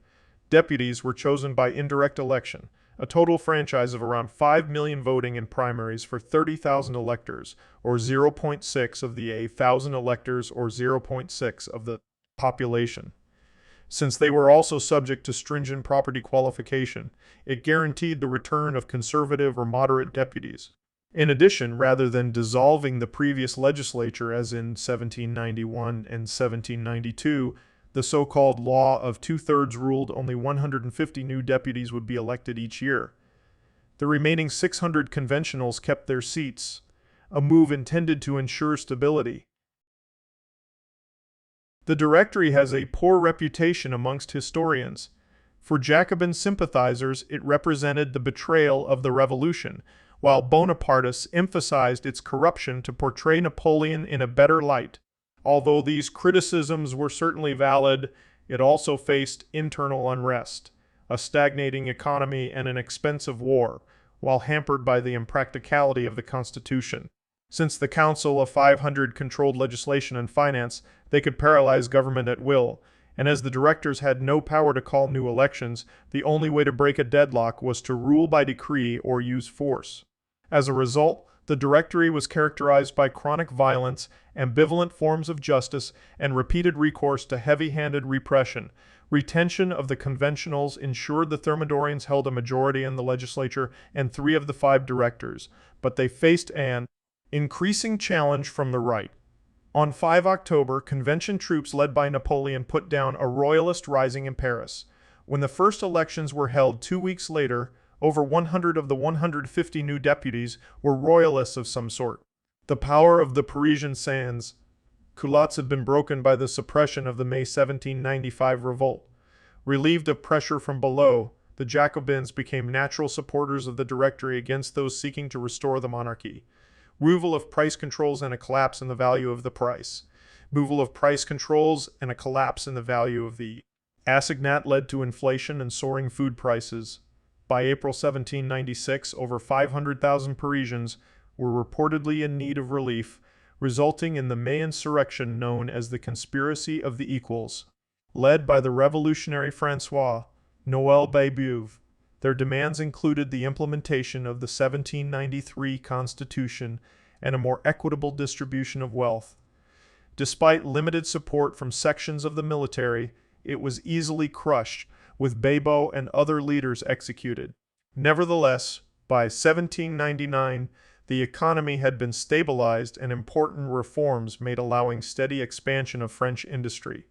Deputies were chosen by indirect election, a total franchise of around 5 million voting in primaries for 30,000 electors, or 0.6 of the 1,000 electors, or 0.6 of the population. Since they were also subject to stringent property qualification, it guaranteed the return of conservative or moderate deputies. In addition, rather than dissolving the previous legislature as in 1791 and 1792, the so-called law of 2/3 ruled only 150 new deputies would be elected each year. The remaining 600 conventionals kept their seats, a move intended to ensure stability. The Directory has a poor reputation amongst historians. For Jacobin sympathizers, it represented the betrayal of the revolution, while Bonapartists emphasized its corruption to portray Napoleon in a better light. Although these criticisms were certainly valid, it also faced internal unrest, a stagnating economy, and an expensive war, while hampered by the impracticality of the Constitution. Since the Council of 500 controlled legislation and finance, they could paralyze government at will, and as the directors had no power to call new elections, the only way to break a deadlock was to rule by decree or use force. As a result, The Directory was characterized by chronic violence, ambivalent forms of justice, and repeated recourse to heavy-handed repression. Retention of the conventionals ensured the Thermidorians held a majority in the legislature and 3 of the 5 directors, but they faced an increasing challenge from the right. On 5 October, convention troops led by Napoleon put down a royalist rising in Paris. When the first elections were held 2 weeks later, over 100 of the 150 new deputies were royalists of some sort. The power of the Parisian sans culottes had been broken by the suppression of the May 1795 revolt. Relieved of pressure from below, the Jacobins became natural supporters of the Directory against those seeking to restore the monarchy. Removal of price controls and a collapse in the value of the price. Removal of price controls and a collapse in the value of the assignat led to inflation and soaring food prices. By April 1796, over 500,000 Parisians were reportedly in need of relief, resulting in the May insurrection known as the Conspiracy of the Equals. Led by the revolutionary François Noël Babeuf, their demands included the implementation of the 1793 Constitution and a more equitable distribution of wealth. Despite limited support from sections of the military, it was easily crushed, with Babeuf and other leaders executed. Nevertheless, by 1799, the economy had been stabilized and important reforms made allowing steady expansion of French industry.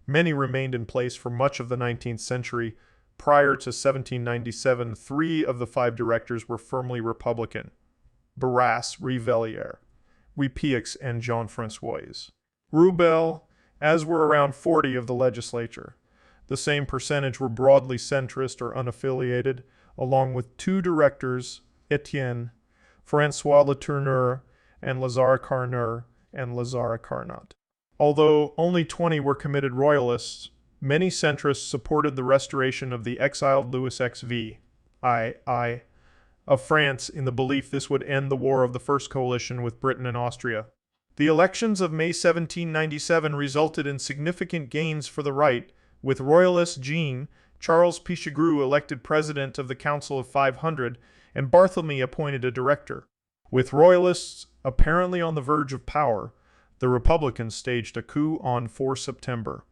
Many remained in place for much of the 19th century. Prior to 1797, 3 of the 5 directors were firmly Republican: Barras, Rivellière, Ripieux, and Jean-François Rubel, as were around 40 of the legislature. The same percentage were broadly centrist or unaffiliated, along with 2 directors, Etienne, François Latourneur, and Lazare Carneur, and Lazare Carnot. Although only 20 were committed royalists, many centrists supported the restoration of the exiled Louis XVI of France in the belief this would end the war of the First Coalition with Britain and Austria. The elections of May 1797 resulted in significant gains for the right, with royalist Jean-Charles Pichegru elected president of the Council of 500 and Barthélemy appointed a director. With royalists apparently on the verge of power, the Republicans staged a coup on 4 September.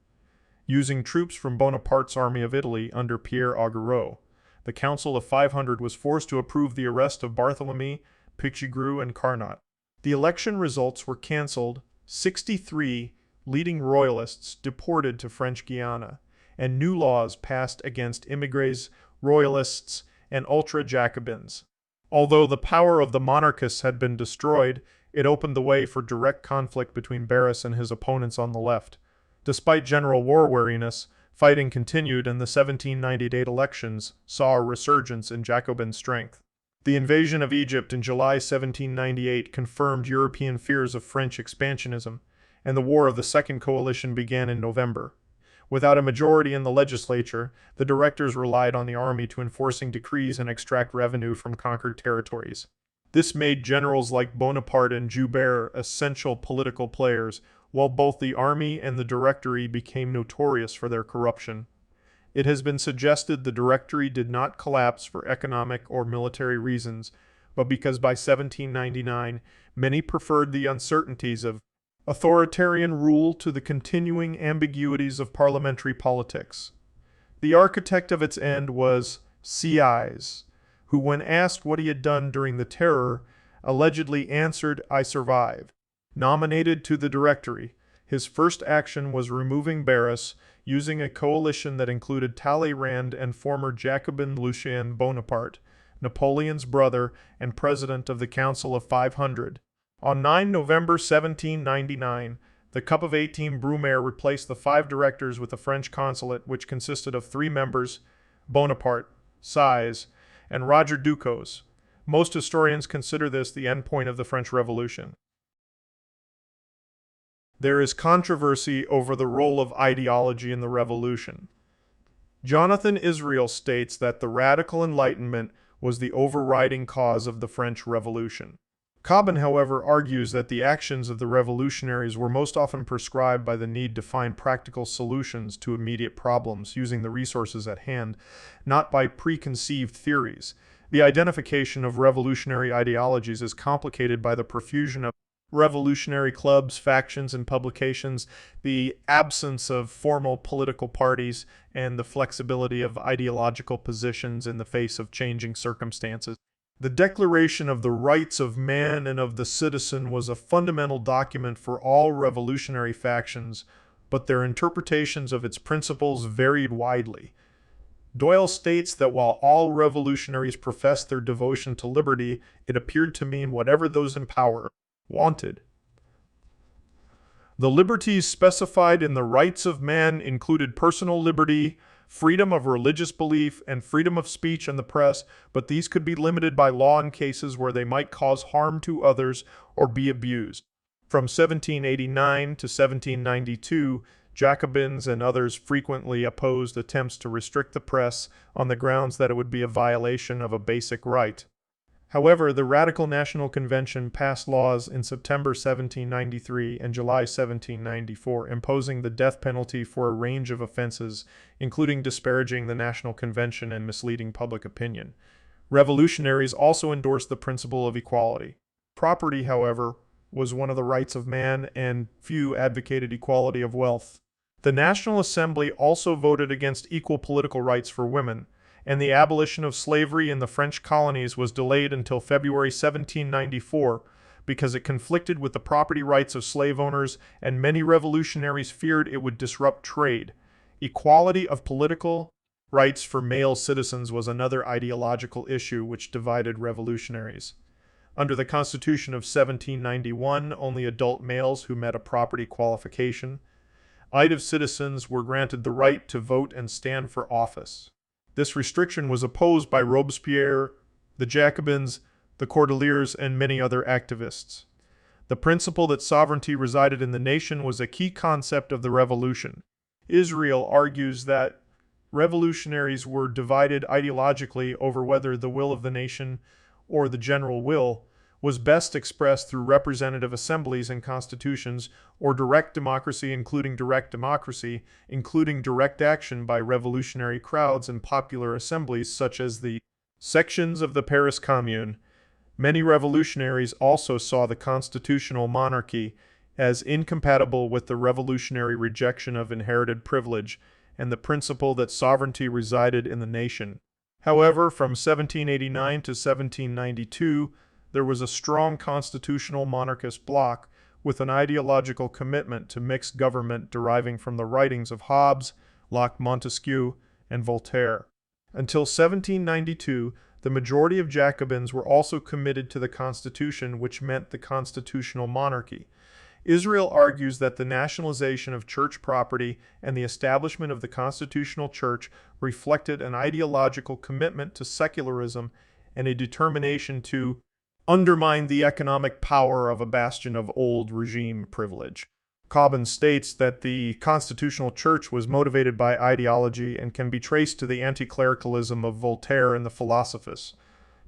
Using troops from Bonaparte's army of Italy under Pierre Augereau, the Council of 500 was forced to approve the arrest of Barthélemy, Pichegru, and Carnot. The election results were cancelled, 63 leading royalists deported to French Guiana, and new laws passed against immigrés, royalists, and ultra-Jacobins. Although the power of the monarchists had been destroyed, it opened the way for direct conflict between Barras and his opponents on the left. Despite general war weariness, fighting continued and the 1798 elections saw a resurgence in Jacobin strength. The invasion of Egypt in July 1798 confirmed European fears of French expansionism, and the War of the Second Coalition began in November. Without a majority in the legislature, the directors relied on the army to enforcing decrees and extract revenue from conquered territories. This made generals like Bonaparte and Joubert essential political players, while both the army and the Directory became notorious for their corruption. It has been suggested the Directory did not collapse for economic or military reasons, but because by 1799 many preferred the uncertainties of authoritarian rule to the continuing ambiguities of parliamentary politics. The architect of its end was Sieyès, who, when asked what he had done during the Terror, allegedly answered, "I survived." Nominated to the Directory, his first action was removing Barras, using a coalition that included Talleyrand and former Jacobin Lucien Bonaparte, Napoleon's brother and president of the Council of 500. On 9 November 1799, the Cup of 18 Brumaire replaced the 5 directors with the French Consulate, which consisted of 3 members, Bonaparte, Sieyès, and Roger Ducos. Most historians consider this the endpoint of the French Revolution. There is controversy over the role of ideology in the revolution. Jonathan Israel states that the radical Enlightenment was the overriding cause of the French Revolution. Cobbin, however, argues that the actions of the revolutionaries were most often prescribed by the need to find practical solutions to immediate problems using the resources at hand, not by preconceived theories. The identification of revolutionary ideologies is complicated by the profusion of revolutionary clubs, factions, and publications, the absence of formal political parties, and the flexibility of ideological positions in the face of changing circumstances. The Declaration of the Rights of Man and of the Citizen was a fundamental document for all revolutionary factions, but their interpretations of its principles varied widely. Doyle states that while all revolutionaries professed their devotion to liberty, it appeared to mean whatever those in power wanted. The liberties specified in the Rights of Man included personal liberty, freedom of religious belief, and freedom of speech and the press, but these could be limited by law in cases where they might cause harm to others or be abused. From 1789 to 1792, Jacobins and others frequently opposed attempts to restrict the press on the grounds that it would be a violation of a basic right. However, the Radical National Convention passed laws in September 1793 and July 1794 imposing the death penalty for a range of offenses, including disparaging the National Convention and misleading public opinion. Revolutionaries also endorsed the principle of equality. Property, however, was one of the rights of man, and few advocated equality of wealth. The National Assembly also voted against equal political rights for women, and the abolition of slavery in the French colonies was delayed until February 1794 because it conflicted with the property rights of slave owners, and many revolutionaries feared it would disrupt trade. Equality of political rights for male citizens was another ideological issue which divided revolutionaries. Under the Constitution of 1791, only adult males who met a property qualification, active citizens, were granted the right to vote and stand for office. This restriction was opposed by Robespierre, the Jacobins, the Cordeliers, and many other activists. The principle that sovereignty resided in the nation was a key concept of the revolution. Israel argues that revolutionaries were divided ideologically over whether the will of the nation, or the general will, was best expressed through representative assemblies and constitutions, or direct democracy, including direct action by revolutionary crowds and popular assemblies such as the sections of the Paris Commune. Many revolutionaries also saw the constitutional monarchy as incompatible with the revolutionary rejection of inherited privilege and the principle that sovereignty resided in the nation. However, from 1789 to 1792, there was a strong constitutional monarchist bloc with an ideological commitment to mixed government deriving from the writings of Hobbes, Locke, Montesquieu, and Voltaire. Until 1792, the majority of Jacobins were also committed to the Constitution, which meant the constitutional monarchy. Israel argues that the nationalization of church property and the establishment of the constitutional church reflected an ideological commitment to secularism and a determination to undermine the economic power of a bastion of old regime privilege. Cobbin states that the constitutional church was motivated by ideology and can be traced to the anti-clericalism of Voltaire and the philosophers.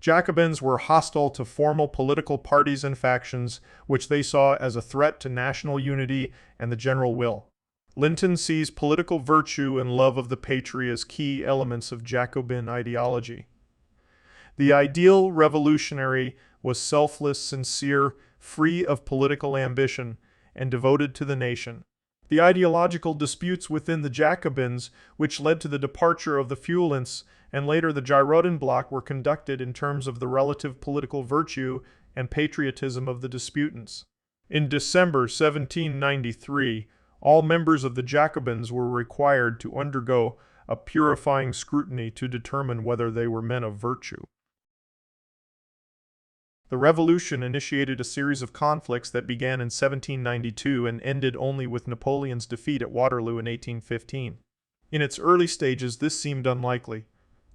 Jacobins were hostile to formal political parties and factions, which they saw as a threat to national unity and the general will. Linton sees political virtue and love of the patry as key elements of Jacobin ideology. The ideal revolutionary was selfless, sincere, free of political ambition, and devoted to the nation. The ideological disputes within the Jacobins, which led to the departure of the Feuillants and later the Girondin bloc, were conducted in terms of the relative political virtue and patriotism of the disputants. In December 1793, all members of the Jacobins were required to undergo a purifying scrutiny to determine whether they were men of virtue. The revolution initiated a series of conflicts that began in 1792 and ended only with Napoleon's defeat at Waterloo in 1815. In its early stages, this seemed unlikely.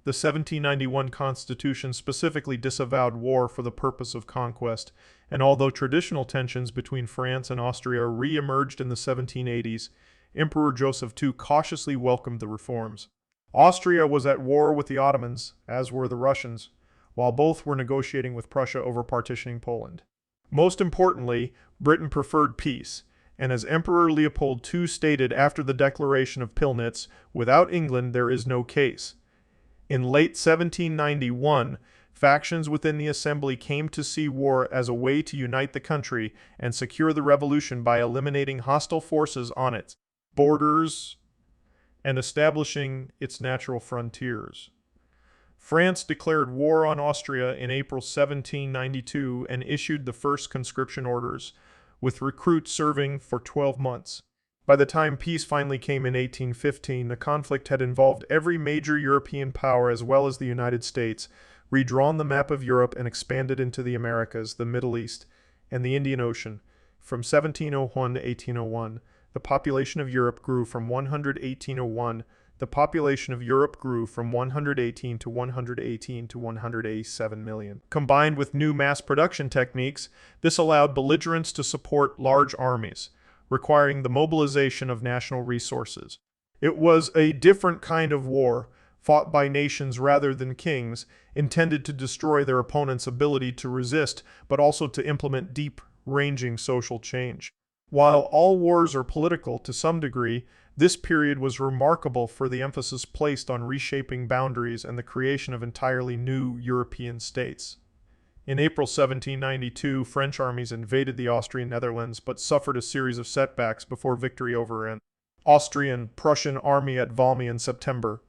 The 1791 Constitution specifically disavowed war for the purpose of conquest, and although traditional tensions between France and Austria re-emerged in the 1780s, Emperor Joseph II cautiously welcomed the reforms. Austria was at war with the Ottomans, as were the Russians, while both were negotiating with Prussia over partitioning Poland. Most importantly, Britain preferred peace, and as Emperor Leopold II stated after the Declaration of Pillnitz, "Without England there is no case." In late 1791, Factions within the assembly came to see war as a way to unite the country and secure the revolution by eliminating hostile forces on its borders and establishing its natural frontiers. France declared war on Austria in April 1792 and issued the first conscription orders, with recruits serving for 12 months. By the time peace finally came in 1815, the conflict had involved every major European power as well as the United States, redrawn the map of Europe and expanded into the Americas, the Middle East, and the Indian Ocean. From 1701 to 1801, the population of Europe grew from 118 to 187 million. Combined with new mass production techniques, this allowed belligerents to support large armies, requiring the mobilization of national resources. It was a different kind of war, fought by nations rather than kings, intended to destroy their opponent's ability to resist, but also to implement deep-ranging social change. While all wars are political to some degree, this period was remarkable for the emphasis placed on reshaping boundaries and the creation of entirely new European states. In April 1792, French armies invaded the Austrian Netherlands but suffered a series of setbacks before victory over an Austrian-Prussian army at Valmy in September.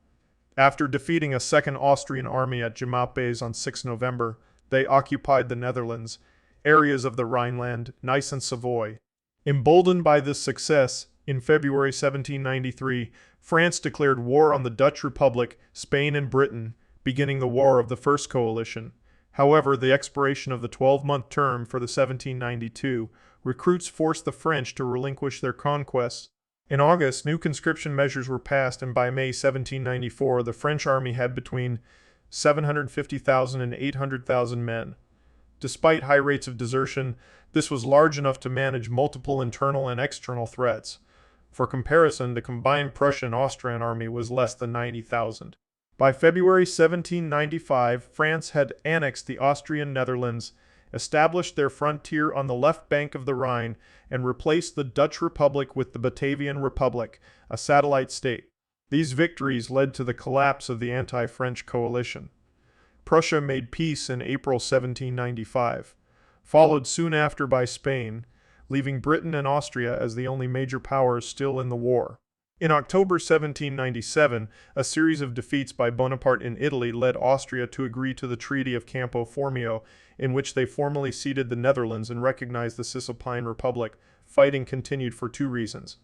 After defeating a second Austrian army at Jemappes on 6 November, they occupied the Netherlands, areas of the Rhineland, Nice and Savoy. Emboldened by this success, in February 1793, France declared war on the Dutch Republic, Spain, and Britain, beginning the War of the First Coalition. However, the expiration of the 12-month term for the 1792 recruits forced the French to relinquish their conquests. In August, new conscription measures were passed, and by May 1794, the French army had between 750,000 and 800,000 men. Despite high rates of desertion, this was large enough to manage multiple internal and external threats. For comparison, the combined Prussian-Austrian army was less than 90,000. By February 1795, France had annexed the Austrian Netherlands, established their frontier on the left bank of the Rhine, and replaced the Dutch Republic with the Batavian Republic, a satellite state. These victories led to the collapse of the anti-French coalition. Prussia made peace in April 1795, followed soon after by Spain, leaving Britain and Austria as the only major powers still in the war. In October 1797, a series of defeats by Bonaparte in Italy led Austria to agree to the Treaty of Campo Formio, in which they formally ceded the Netherlands and recognized the Cisalpine Republic. Fighting continued for two reasons.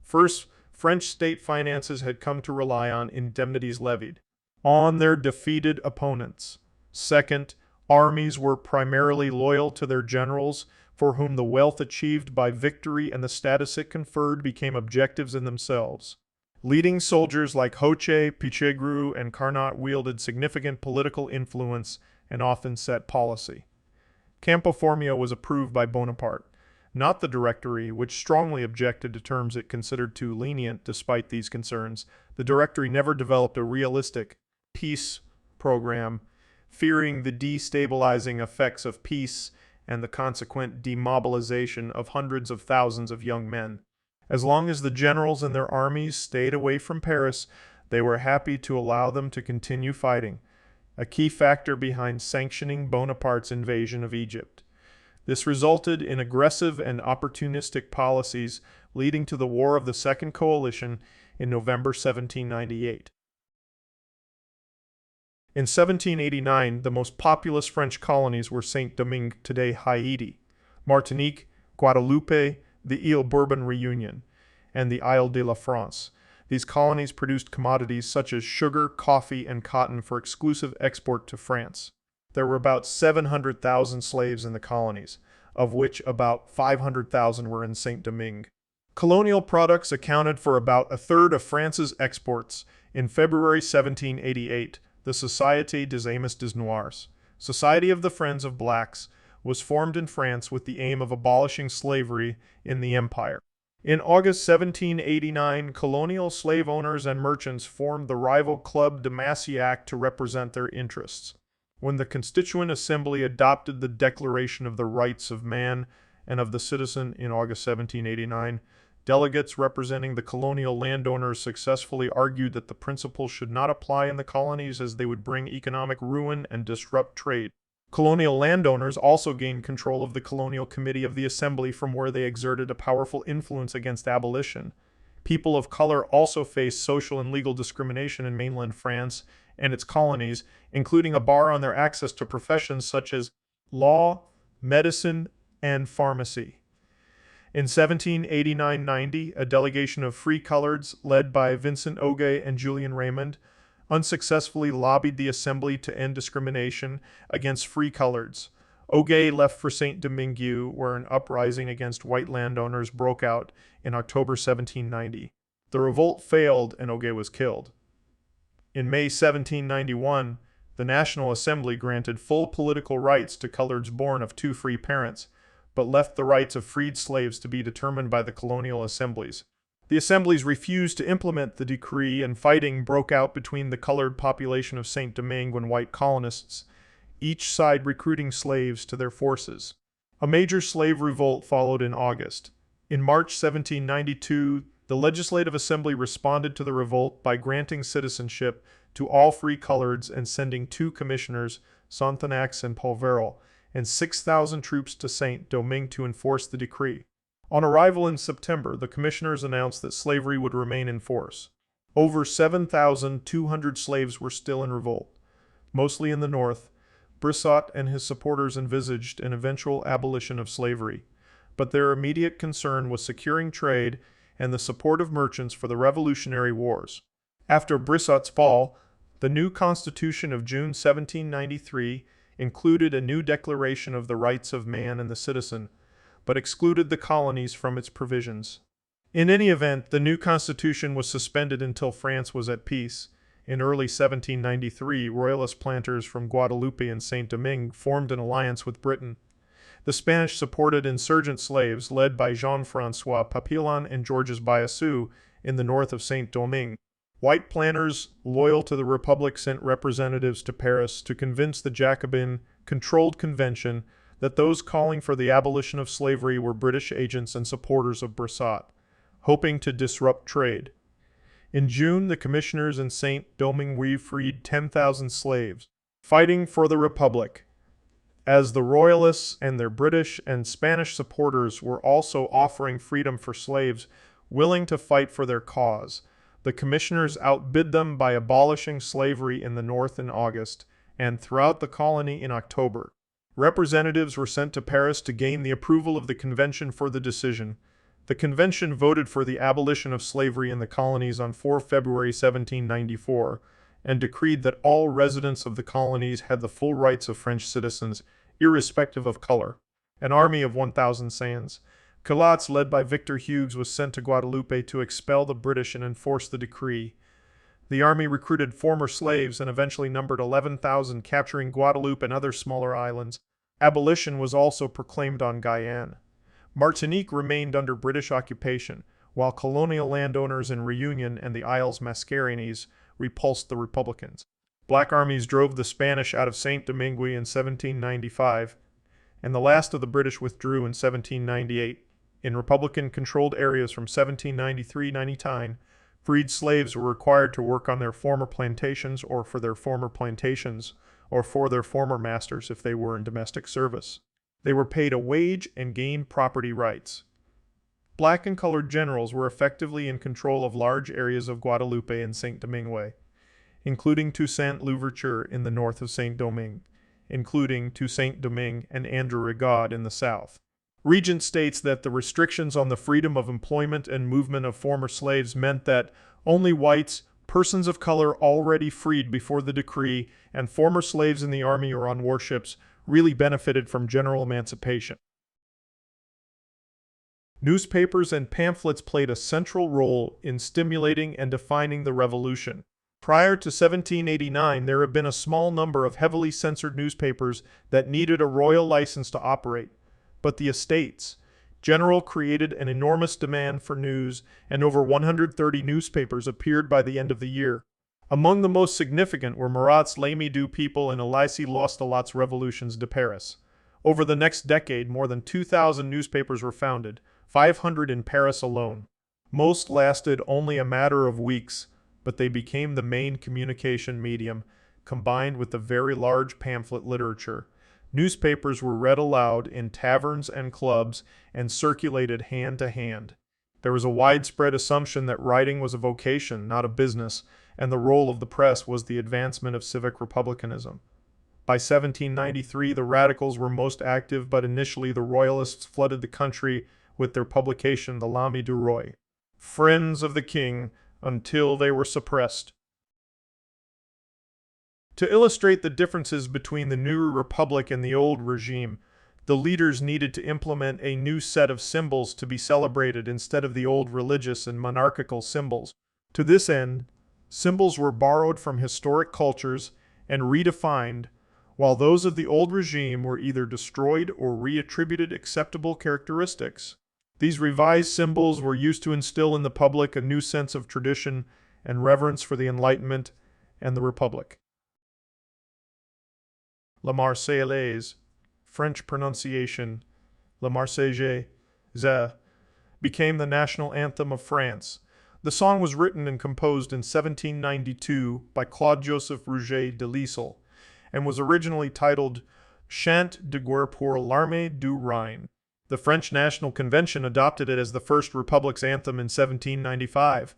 First, French state finances had come to rely on indemnities levied on their defeated opponents. Second, armies were primarily loyal to their generals, for whom the wealth achieved by victory and the status it conferred became objectives in themselves. Leading soldiers like Hoche, Pichegru, and Carnot wielded significant political influence and often set policy. Campo Formio was approved by Bonaparte, not the Directory, which strongly objected to terms it considered too lenient. Despite these concerns, the Directory never developed a realistic peace program, fearing the destabilizing effects of peace and the consequent demobilization of hundreds of thousands of young men. As long as the generals and their armies stayed away from Paris, they were happy to allow them to continue fighting, a key factor behind sanctioning Bonaparte's invasion of Egypt. This resulted in aggressive and opportunistic policies, leading to the War of the Second Coalition in November 1798. In 1789, the most populous French colonies were Saint-Domingue, today Haiti, Martinique, Guadeloupe, the Ile Bourbon Reunion, and the Isle de la France. These colonies produced commodities such as sugar, coffee, and cotton for exclusive export to France. There were about 700,000 slaves in the colonies, of which about 500,000 were in Saint-Domingue. Colonial products accounted for about a third of France's exports. In February 1788, the Société des Amis des Noirs, Society of the Friends of Blacks, was formed in France with the aim of abolishing slavery in the empire. In August 1789, colonial slave owners and merchants formed the rival Club de Massiac to represent their interests. When the Constituent Assembly adopted the Declaration of the Rights of Man and of the Citizen in August 1789, delegates representing the colonial landowners successfully argued that the principle should not apply in the colonies as they would bring economic ruin and disrupt trade. Colonial landowners also gained control of the Colonial Committee of the Assembly, from where they exerted a powerful influence against abolition. People of color also faced social and legal discrimination in mainland France and its colonies, including a bar on their access to professions such as law, medicine, and pharmacy. In 1789-90, a delegation of free coloreds, led by Vincent Ogé and Julien Raymond, unsuccessfully lobbied the Assembly to end discrimination against free coloreds. Ogé left for Saint-Domingue, where an uprising against white landowners broke out in October 1790. The revolt failed and Ogé was killed. In May 1791, the National Assembly granted full political rights to coloreds born of two free parents, but left the rights of freed slaves to be determined by the colonial assemblies. The assemblies refused to implement the decree, and fighting broke out between the colored population of Saint-Domingue and white colonists, each side recruiting slaves to their forces. A major slave revolt followed in August. In March 1792, the Legislative Assembly responded to the revolt by granting citizenship to all free coloreds and sending 2 commissioners, Sonthonax and Polverel, and 6,000 troops to Saint-Domingue to enforce the decree. On arrival in September, the commissioners announced that slavery would remain in force. Over 7,200 slaves were still in revolt. Mostly in the north, Brissot and his supporters envisaged an eventual abolition of slavery, but their immediate concern was securing trade and the support of merchants for the Revolutionary Wars. After Brissot's fall, the new Constitution of June 1793 included a new declaration of the rights of man and the citizen, but excluded the colonies from its provisions. In any event, the new constitution was suspended until France was at peace. In early 1793, royalist planters from Guadeloupe and Saint-Domingue formed an alliance with Britain. The Spanish supported insurgent slaves led by Jean-François Papillon and Georges Biassou in the north of Saint-Domingue. White planters loyal to the Republic sent representatives to Paris to convince the Jacobin-controlled convention that those calling for the abolition of slavery were British agents and supporters of Brissot, hoping to disrupt trade. In June, the commissioners in Saint-Domingue freed 10,000 slaves, fighting for the Republic. As the Royalists and their British and Spanish supporters were also offering freedom for slaves willing to fight for their cause, the commissioners outbid them by abolishing slavery in the north in August and throughout the colony in October. Representatives were sent to Paris to gain the approval of the convention for the decision. The convention voted for the abolition of slavery in the colonies on 4 February 1794 and decreed that all residents of the colonies had the full rights of French citizens, irrespective of color. An army of 1,000 sans culottes led by Victor Hughes was sent to Guadeloupe to expel the British and enforce the decree. The army recruited former slaves and eventually numbered 11,000, capturing Guadeloupe and other smaller islands. Abolition was also proclaimed on Guyane. Martinique remained under British occupation, while colonial landowners in Réunion and the Isles Mascarenes repulsed the Republicans. Black armies drove the Spanish out of Saint-Domingue in 1795, and the last of the British withdrew in 1798. In Republican-controlled areas from 1793-99, freed slaves were required to work on their former plantations or for their former plantations, or for their former masters if they were in domestic service. They were paid a wage and gained property rights. Black and colored generals were effectively in control of large areas of Guadeloupe and Saint-Domingue, including Toussaint Louverture in the north of Saint-Domingue, including Toussaint-Domingue and Andrew Rigaud in the south. Regent states that the restrictions on the freedom of employment and movement of former slaves meant that only whites, persons of color already freed before the decree, and former slaves in the army or on warships really benefited from general emancipation. Newspapers and pamphlets played a central role in stimulating and defining the revolution. Prior to 1789, there had been a small number of heavily censored newspapers that needed a royal license to operate. But the Estates General created an enormous demand for news, and over 130 newspapers appeared by the end of the year. Among the most significant were Marat's L'Ami du People and Elysée Lostolot's Revolutions de Paris. Over the next decade, more than 2,000 newspapers were founded, 500 in Paris alone. Most lasted only a matter of weeks, but they became the main communication medium, combined with the very large pamphlet literature. Newspapers were read aloud in taverns and clubs and circulated hand to hand. There was a widespread assumption that writing was a vocation, not a business, and the role of the press was the advancement of civic republicanism. By 1793, the radicals were most active, but initially the royalists flooded the country with their publication, the L'Ami du Roi, Friends of the King, until they were suppressed. To illustrate the differences between the new republic and the old regime, the leaders needed to implement a new set of symbols to be celebrated instead of the old religious and monarchical symbols. To this end, symbols were borrowed from historic cultures and redefined, while those of the old regime were either destroyed or reattributed acceptable characteristics. These revised symbols were used to instill in the public a new sense of tradition and reverence for the Enlightenment and the Republic. La Marseillaise, French pronunciation La Marseillaise, became the national anthem of France. The song was written and composed in 1792 by Claude-Joseph Rouget de Lisle and was originally titled Chant de guerre pour l'armée du Rhin. The French National Convention adopted it as the first republic's anthem in 1795.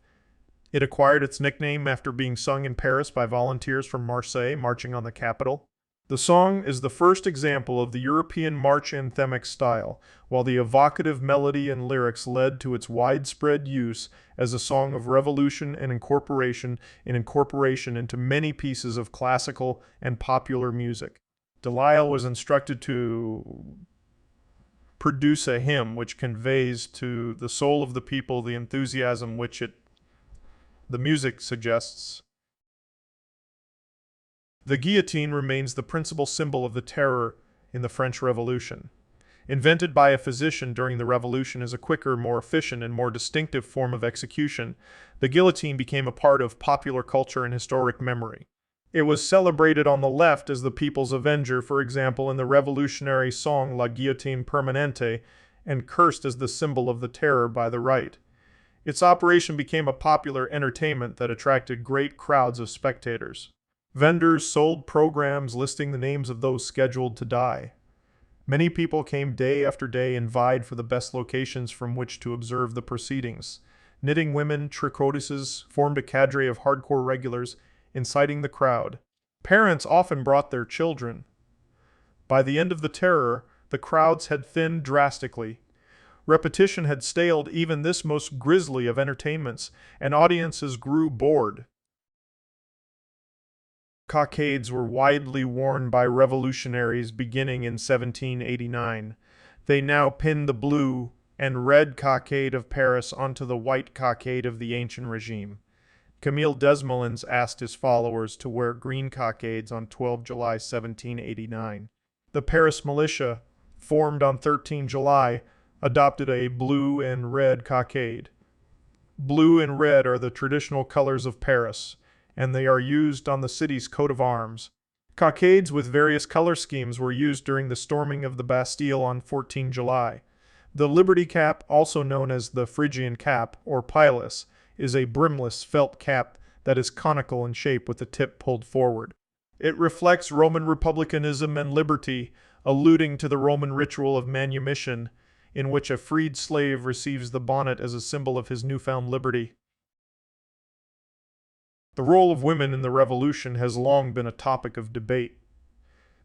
It acquired its nickname after being sung in Paris by volunteers from Marseille marching on the capital. The song is the first example of the European march anthemic style, while the evocative melody and lyrics led to its widespread use as a song of revolution and incorporation into many pieces of classical and popular music. De Lisle was instructed to produce a hymn which conveys to the soul of the people the enthusiasm which the music suggests. The guillotine remains the principal symbol of the terror in the French Revolution. Invented by a physician during the Revolution as a quicker, more efficient, and more distinctive form of execution, the guillotine became a part of popular culture and historic memory. It was celebrated on the left as the people's avenger, for example, in the revolutionary song La Guillotine Permanente, and cursed as the symbol of the terror by the right. Its operation became a popular entertainment that attracted great crowds of spectators. Vendors sold programs listing the names of those scheduled to die. Many people came day after day and vied for the best locations from which to observe the proceedings. Knitting women, tricoteuses, formed a cadre of hardcore regulars, inciting the crowd. Parents often brought their children. By the end of the terror, the crowds had thinned drastically. Repetition had staled even this most grisly of entertainments, and audiences grew bored. Cockades were widely worn by revolutionaries beginning in 1789. They now pinned the blue and red cockade of Paris onto the white cockade of the Ancien regime. Camille Desmoulins asked his followers to wear green cockades on 12 July 1789. The Paris militia, formed on 13 July, adopted a blue and red cockade. Blue and red are the traditional colors of Paris, and they are used on the city's coat of arms. Cockades with various color schemes were used during the storming of the Bastille on 14 July. The Liberty cap, also known as the Phrygian cap, or pilus, is a brimless felt cap that is conical in shape with the tip pulled forward. It reflects Roman republicanism and liberty, alluding to the Roman ritual of manumission, in which a freed slave receives the bonnet as a symbol of his newfound liberty. The role of women in the Revolution has long been a topic of debate.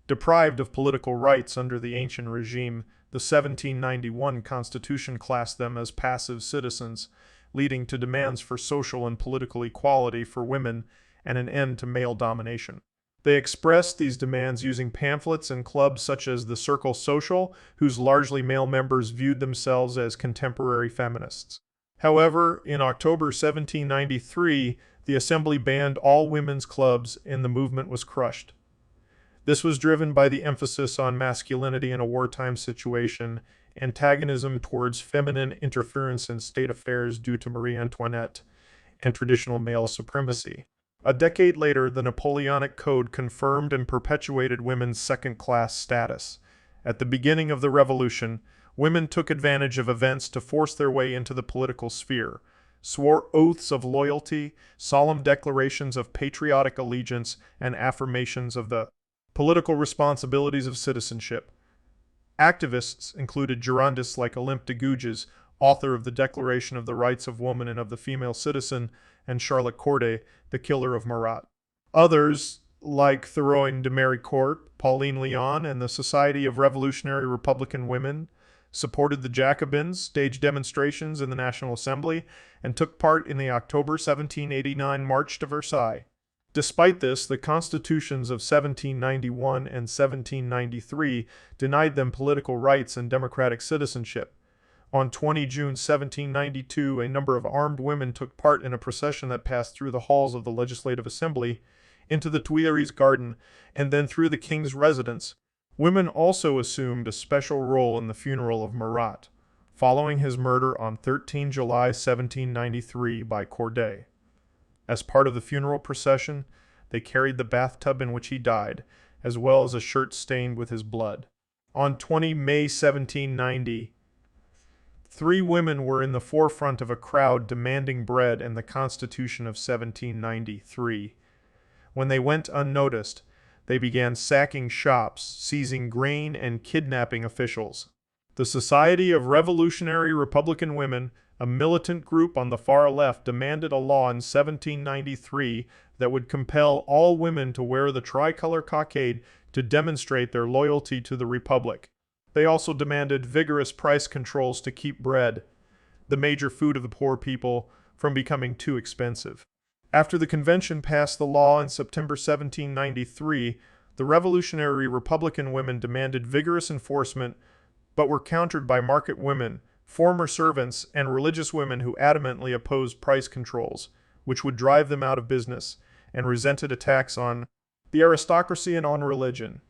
Deprived of political rights under the Ancien regime, the 1791 Constitution classed them as passive citizens, leading to demands for social and political equality for women and an end to male domination. They expressed these demands using pamphlets and clubs such as the Cercle Social, whose largely male members viewed themselves as contemporary feminists. However, in October 1793, the Assembly banned all women's clubs and the movement was crushed. This was driven by the emphasis on masculinity in a wartime situation, antagonism towards feminine interference in state affairs due to Marie Antoinette, and traditional male supremacy. A decade later, the Napoleonic Code confirmed and perpetuated women's second-class status. At the beginning of the Revolution, women took advantage of events to force their way into the political sphere. swore oaths of loyalty, solemn declarations of patriotic allegiance, and affirmations of the political responsibilities of citizenship. Activists included Girondins like Olympe de Gouges, author of the Declaration of the Rights of Woman and of the Female Citizen, and Charlotte Corday, the killer of Marat. Others, like Thermidorian de Maricourt, Pauline Léon, and the Society of Revolutionary Republican Women, supported the Jacobins, staged demonstrations in the National Assembly, and took part in the October 1789 March to Versailles. Despite this, the constitutions of 1791 and 1793 denied them political rights and democratic citizenship. On 20 June 1792, a number of armed women took part in a procession that passed through the halls of the Legislative Assembly, into the Tuileries Garden, and then through the king's residence. Women also assumed a special role in the funeral of Marat, following his murder on 13 July 1793 by Corday. As part of the funeral procession, they carried the bathtub in which he died, as well as a shirt stained with his blood. On 20 May 1790, 3 women were in the forefront of a crowd demanding bread and the Constitution of 1793. When they went unnoticed, they began sacking shops, seizing grain, and kidnapping officials. The Society of Revolutionary Republican Women, a militant group on the far left, demanded a law in 1793 that would compel all women to wear the tricolor cockade to demonstrate their loyalty to the Republic. They also demanded vigorous price controls to keep bread, the major food of the poor people, from becoming too expensive. After the convention passed the law in September 1793, the Revolutionary Republican women demanded vigorous enforcement, but were countered by market women, former servants, and religious women who adamantly opposed price controls, which would drive them out of business, and resented attacks on the aristocracy and on religion.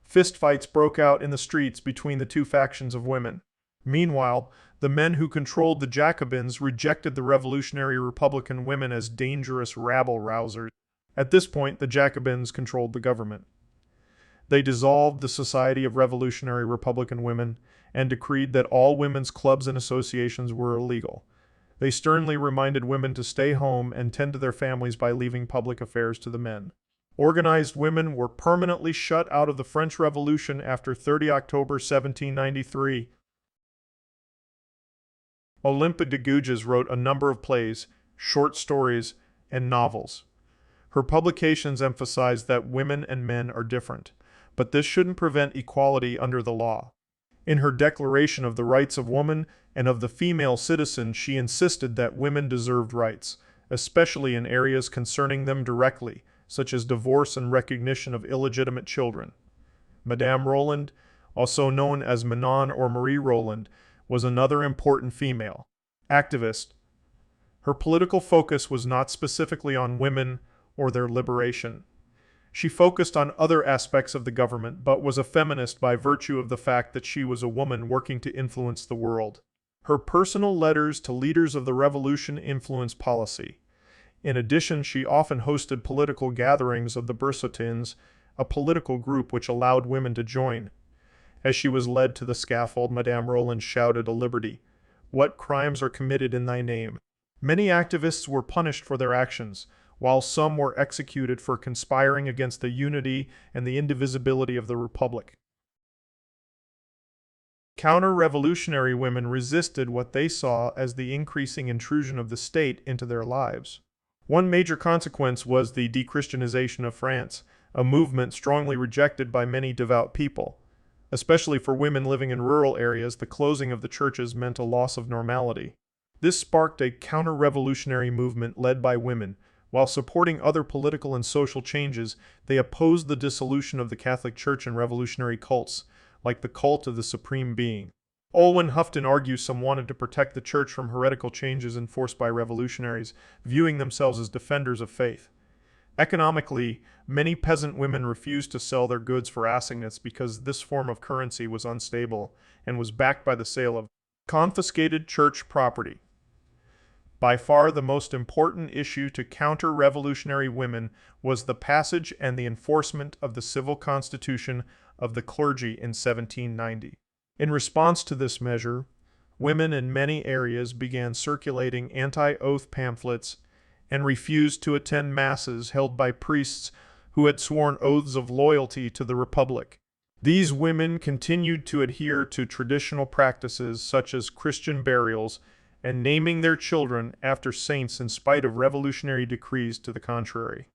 Fistfights broke out in the streets between the two factions of women. Meanwhile, the men who controlled the Jacobins rejected the Revolutionary Republican women as dangerous rabble-rousers. At this point, the Jacobins controlled the government. They dissolved the Society of Revolutionary Republican Women and decreed that all women's clubs and associations were illegal. They sternly reminded women to stay home and tend to their families by leaving public affairs to the men. Organized women were permanently shut out of the French Revolution after 30 October 1793. Olympe de Gouges wrote a number of plays, short stories, and novels. Her publications emphasized that women and men are different, but this shouldn't prevent equality under the law. In her Declaration of the Rights of Woman and of the Female Citizen, she insisted that women deserved rights, especially in areas concerning them directly, such as divorce and recognition of illegitimate children. Madame Roland, also known as Manon or Marie Roland, was another important female activist. Her political focus was not specifically on women or their liberation. She focused on other aspects of the government, but was a feminist by virtue of the fact that she was a woman working to influence the world. Her personal letters to leaders of the revolution influenced policy. In addition, she often hosted political gatherings of the Bursotins, a political group which allowed women to join. As she was led to the scaffold, Madame Roland shouted a liberty. "What crimes are committed in thy name?" Many activists were punished for their actions, while some were executed for conspiring against the unity and the indivisibility of the Republic. Counter-revolutionary women resisted what they saw as the increasing intrusion of the state into their lives. One major consequence was the dechristianization of France, a movement strongly rejected by many devout people. Especially for women living in rural areas, the closing of the churches meant a loss of normality. This sparked a counter-revolutionary movement led by women. While supporting other political and social changes, they opposed the dissolution of the Catholic Church and revolutionary cults, like the cult of the Supreme Being. Olwen Houghton argues some wanted to protect the Church from heretical changes enforced by revolutionaries, viewing themselves as defenders of faith. Economically, many peasant women refused to sell their goods for assignats because this form of currency was unstable and was backed by the sale of confiscated church property. By far the most important issue to counter-revolutionary women was the passage and the enforcement of the civil constitution of the clergy in 1790. In response to this measure, women in many areas began circulating anti-oath pamphlets and refused to attend masses held by priests who had sworn oaths of loyalty to the Republic. These women continued to adhere to traditional practices such as Christian burials and naming their children after saints in spite of revolutionary decrees to the contrary.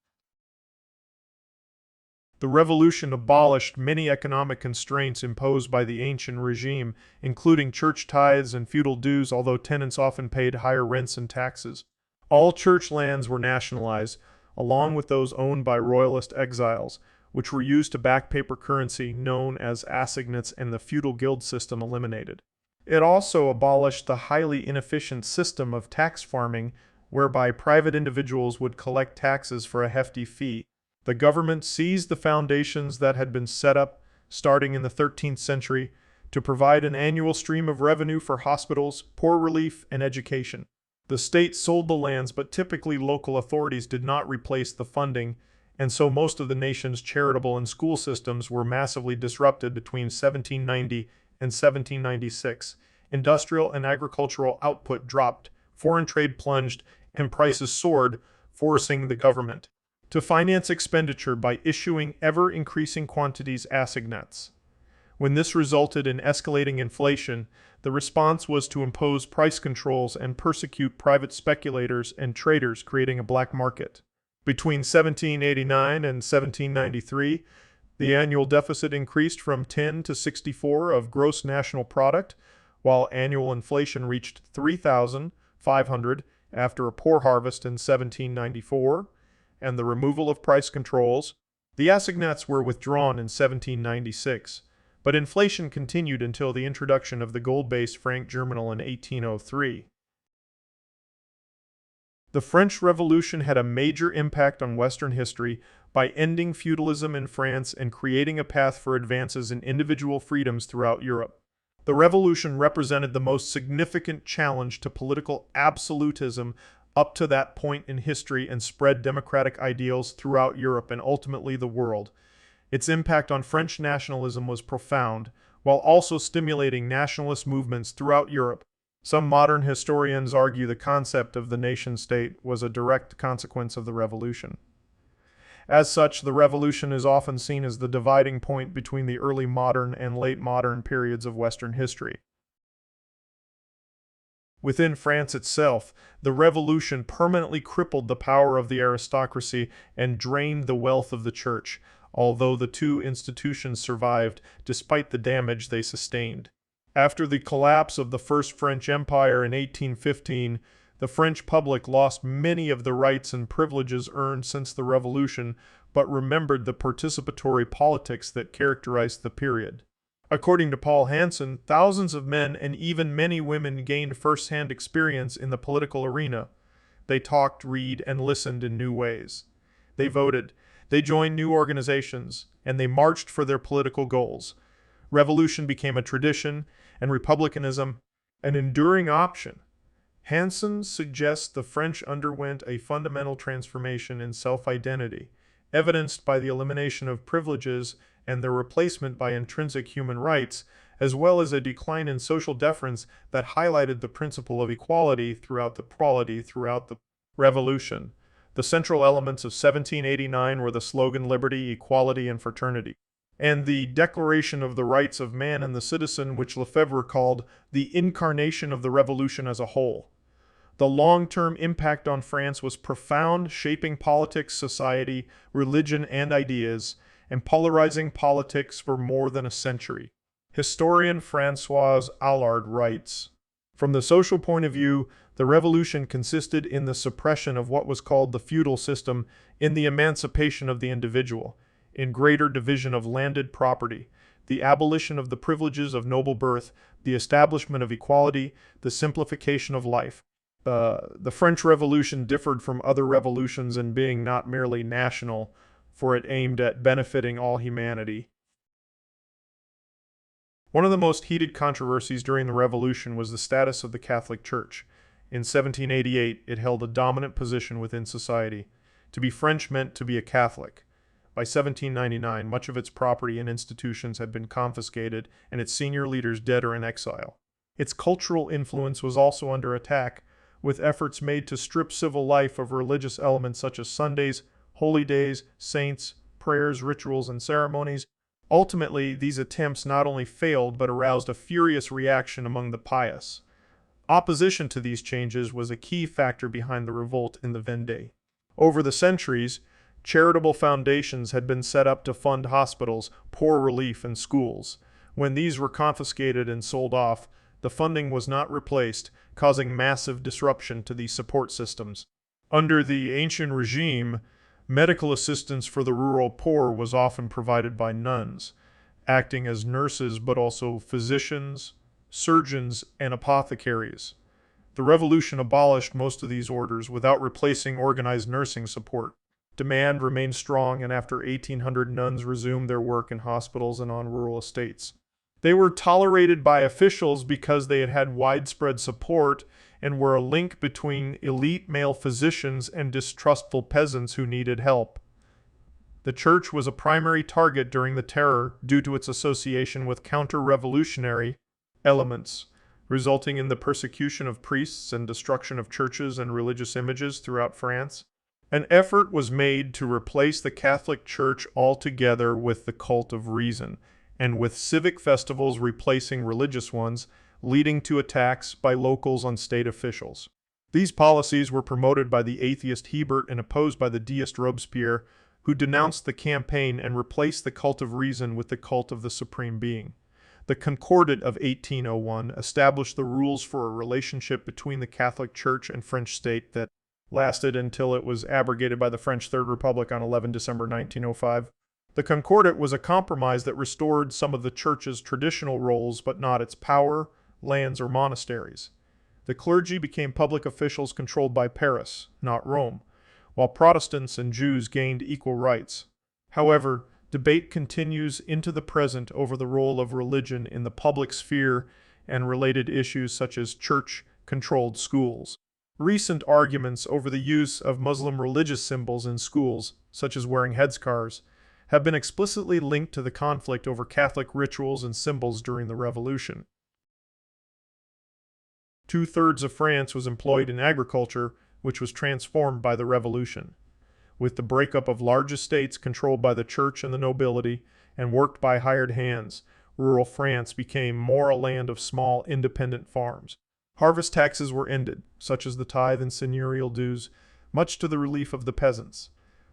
The revolution abolished many economic constraints imposed by the Ancien regime, including church tithes and feudal dues, although tenants often paid higher rents and taxes. All church lands were nationalized, along with those owned by royalist exiles, which were used to back paper currency known as assignats, and the feudal guild system eliminated. It also abolished the highly inefficient system of tax farming, whereby private individuals would collect taxes for a hefty fee. The government seized the foundations that had been set up, starting in the 13th century, to provide an annual stream of revenue for hospitals, poor relief, and education. The state sold the lands, but typically local authorities did not replace the funding, and so most of the nation's charitable and school systems were massively disrupted between 1790 and 1796. Industrial and agricultural output dropped, foreign trade plunged, and prices soared, forcing the government to finance expenditure by issuing ever-increasing quantities assignats. When this resulted in escalating inflation, the response was to impose price controls and persecute private speculators and traders, creating a black market. Between 1789 and 1793, the annual deficit increased from 10 to 64 of gross national product, while annual inflation reached 3,500 after a poor harvest in 1794 and the removal of price controls. The assignats were withdrawn in 1796, but inflation continued until the introduction of the gold-based franc germinal in 1803. The French Revolution had a major impact on Western history by ending feudalism in France and creating a path for advances in individual freedoms throughout Europe. The Revolution represented the most significant challenge to political absolutism up to that point in history and spread democratic ideals throughout Europe and ultimately the world. Its impact on French nationalism was profound, while also stimulating nationalist movements throughout Europe. Some modern historians argue the concept of the nation-state was a direct consequence of the Revolution. As such, the Revolution is often seen as the dividing point between the early modern and late modern periods of Western history. Within France itself, the Revolution permanently crippled the power of the aristocracy and drained the wealth of the church, although the two institutions survived despite the damage they sustained. After the collapse of the First French Empire in 1815, the French public lost many of the rights and privileges earned since the Revolution, but remembered the participatory politics that characterized the period. According to Paul Hansen, thousands of men and even many women gained first-hand experience in the political arena. They talked, read, and listened in new ways. They voted, they joined new organizations, and they marched for their political goals. Revolution became a tradition, and republicanism an enduring option. Hansen suggests the French underwent a fundamental transformation in self-identity, evidenced by the elimination of privileges and their replacement by intrinsic human rights, as well as a decline in social deference that highlighted the principle of equality throughout the Revolution. The central elements of 1789 were the slogan Liberty, Equality, and Fraternity, and the Declaration of the Rights of Man and the Citizen, which Lefebvre called the incarnation of the Revolution as a whole. The long-term impact on France was profound, shaping politics, society, religion, and ideas, and polarizing politics for more than a century. Historian François Allard writes, "From the social point of view, the revolution consisted in the suppression of what was called the feudal system, in the emancipation of the individual, in greater division of landed property, the abolition of the privileges of noble birth, the establishment of equality, the simplification of life." The French Revolution differed from other revolutions in being not merely national, for it aimed at benefiting all humanity. One of the most heated controversies during the Revolution was the status of the Catholic Church. In 1788, it held a dominant position within society. To be French meant to be a Catholic. By 1799, much of its property and institutions had been confiscated, and its senior leaders dead or in exile. Its cultural influence was also under attack, with efforts made to strip civil life of religious elements such as Sundays, holy days, saints, prayers, rituals, and ceremonies. Ultimately, these attempts not only failed but aroused a furious reaction among the pious. Opposition to these changes was a key factor behind the revolt in the Vendée. Over the centuries, charitable foundations had been set up to fund hospitals, poor relief, and schools. When these were confiscated and sold off, the funding was not replaced, causing massive disruption to these support systems. Under the Ancien regime, medical assistance for the rural poor was often provided by nuns, acting as nurses but also physicians, surgeons, and apothecaries. The revolution abolished most of these orders without replacing organized nursing support. Demand remained strong, and after 1800 nuns resumed their work in hospitals and on rural estates. They were tolerated by officials because they had had widespread support and were a link between elite male physicians and distrustful peasants who needed help. The church was a primary target during the Terror due to its association with counter-revolutionary elements, resulting in the persecution of priests and destruction of churches and religious images throughout France. An effort was made to replace the Catholic Church altogether with the cult of reason, and with civic festivals replacing religious ones, leading to attacks by locals on state officials. These policies were promoted by the atheist Hebert and opposed by the deist Robespierre, who denounced the campaign and replaced the cult of reason with the cult of the supreme being. The Concordat of 1801 established the rules for a relationship between the Catholic Church and French state that lasted until it was abrogated by the French Third Republic on 11 December 1905. The Concordat was a compromise that restored some of the Church's traditional roles but not its power, lands, or monasteries. The clergy became public officials controlled by Paris, not Rome, while Protestants and Jews gained equal rights. However, debate continues into the present over the role of religion in the public sphere and related issues such as church-controlled schools. Recent arguments over the use of Muslim religious symbols in schools, such as wearing headscarves, have been explicitly linked to the conflict over Catholic rituals and symbols during the Revolution. Two-thirds of France was employed in agriculture, which was transformed by the Revolution. With the breakup of large estates controlled by the church and the nobility and worked by hired hands, rural France became more a land of small, independent farms. Harvest taxes were ended, such as the tithe and seigneurial dues, much to the relief of the peasants.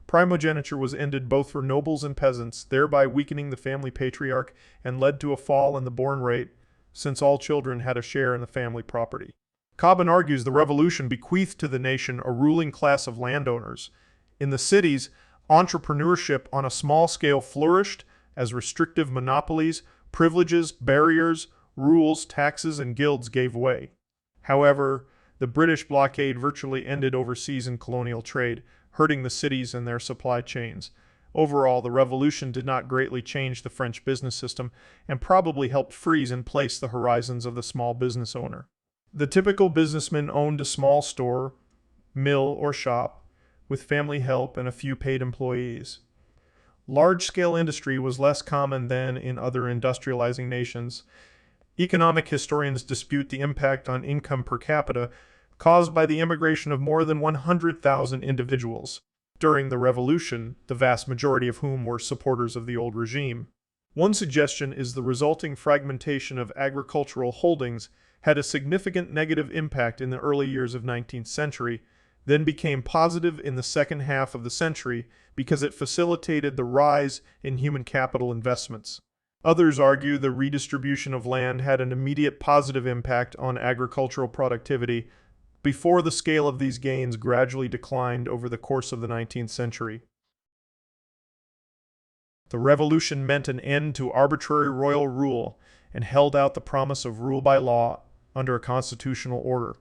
Primogeniture was ended both for nobles and peasants, thereby weakening the family patriarch and led to a fall in the born rate, since all children had a share in the family property. Cobbin argues the revolution bequeathed to the nation a ruling class of landowners. In the cities, entrepreneurship on a small scale flourished as restrictive monopolies, privileges, barriers, rules, taxes, and guilds gave way. However, the British blockade virtually ended overseas and colonial trade, hurting the cities and their supply chains. Overall, the revolution did not greatly change the French business system and probably helped freeze in place the horizons of the small business owner. The typical businessman owned a small store, mill, or shop, with family help and a few paid employees. Large-scale industry was less common than in other industrializing nations. Economic historians dispute the impact on income per capita caused by the immigration of more than 100,000 individuals during the Revolution, the vast majority of whom were supporters of the old regime. One suggestion is the resulting fragmentation of agricultural holdings had a significant negative impact in the early years of 19th century, then became positive in the second half of the century because it facilitated the rise in human capital investments. Others argue the redistribution of land had an immediate positive impact on agricultural productivity before the scale of these gains gradually declined over the course of the 19th century. The revolution meant an end to arbitrary royal rule and held out the promise of rule by law under a constitutional order,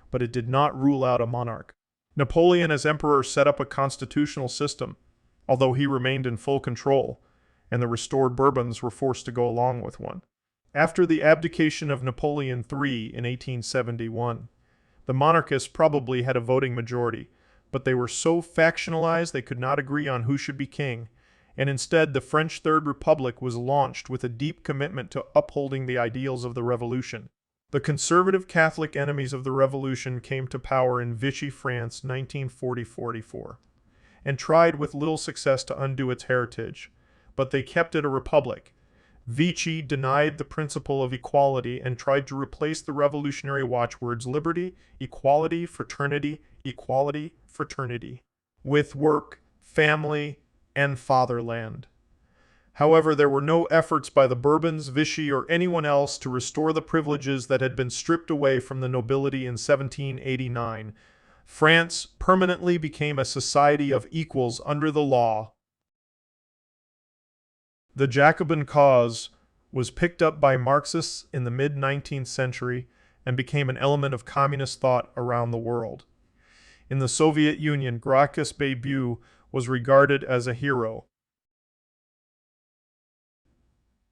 but it did not rule out a monarch. Napoleon as emperor set up a constitutional system, although he remained in full control, and the restored Bourbons were forced to go along with one. After the abdication of Napoleon III in 1871, the monarchists probably had a voting majority, but they were so factionalized they could not agree on who should be king, and instead the French Third Republic was launched with a deep commitment to upholding the ideals of the Revolution. The conservative Catholic enemies of the revolution came to power in Vichy France 1940-44 and tried with little success to undo its heritage, but they kept it a republic. Vichy denied the principle of equality and tried to replace the revolutionary watchwords liberty, equality, fraternity with work, family, and fatherland. However, there were no efforts by the Bourbons, Vichy, or anyone else to restore the privileges that had been stripped away from the nobility in 1789. France permanently became a society of equals under the law. The Jacobin cause was picked up by Marxists in the mid-19th century and became an element of communist thought around the world. In the Soviet Union, Gracchus Babeau was regarded as a hero.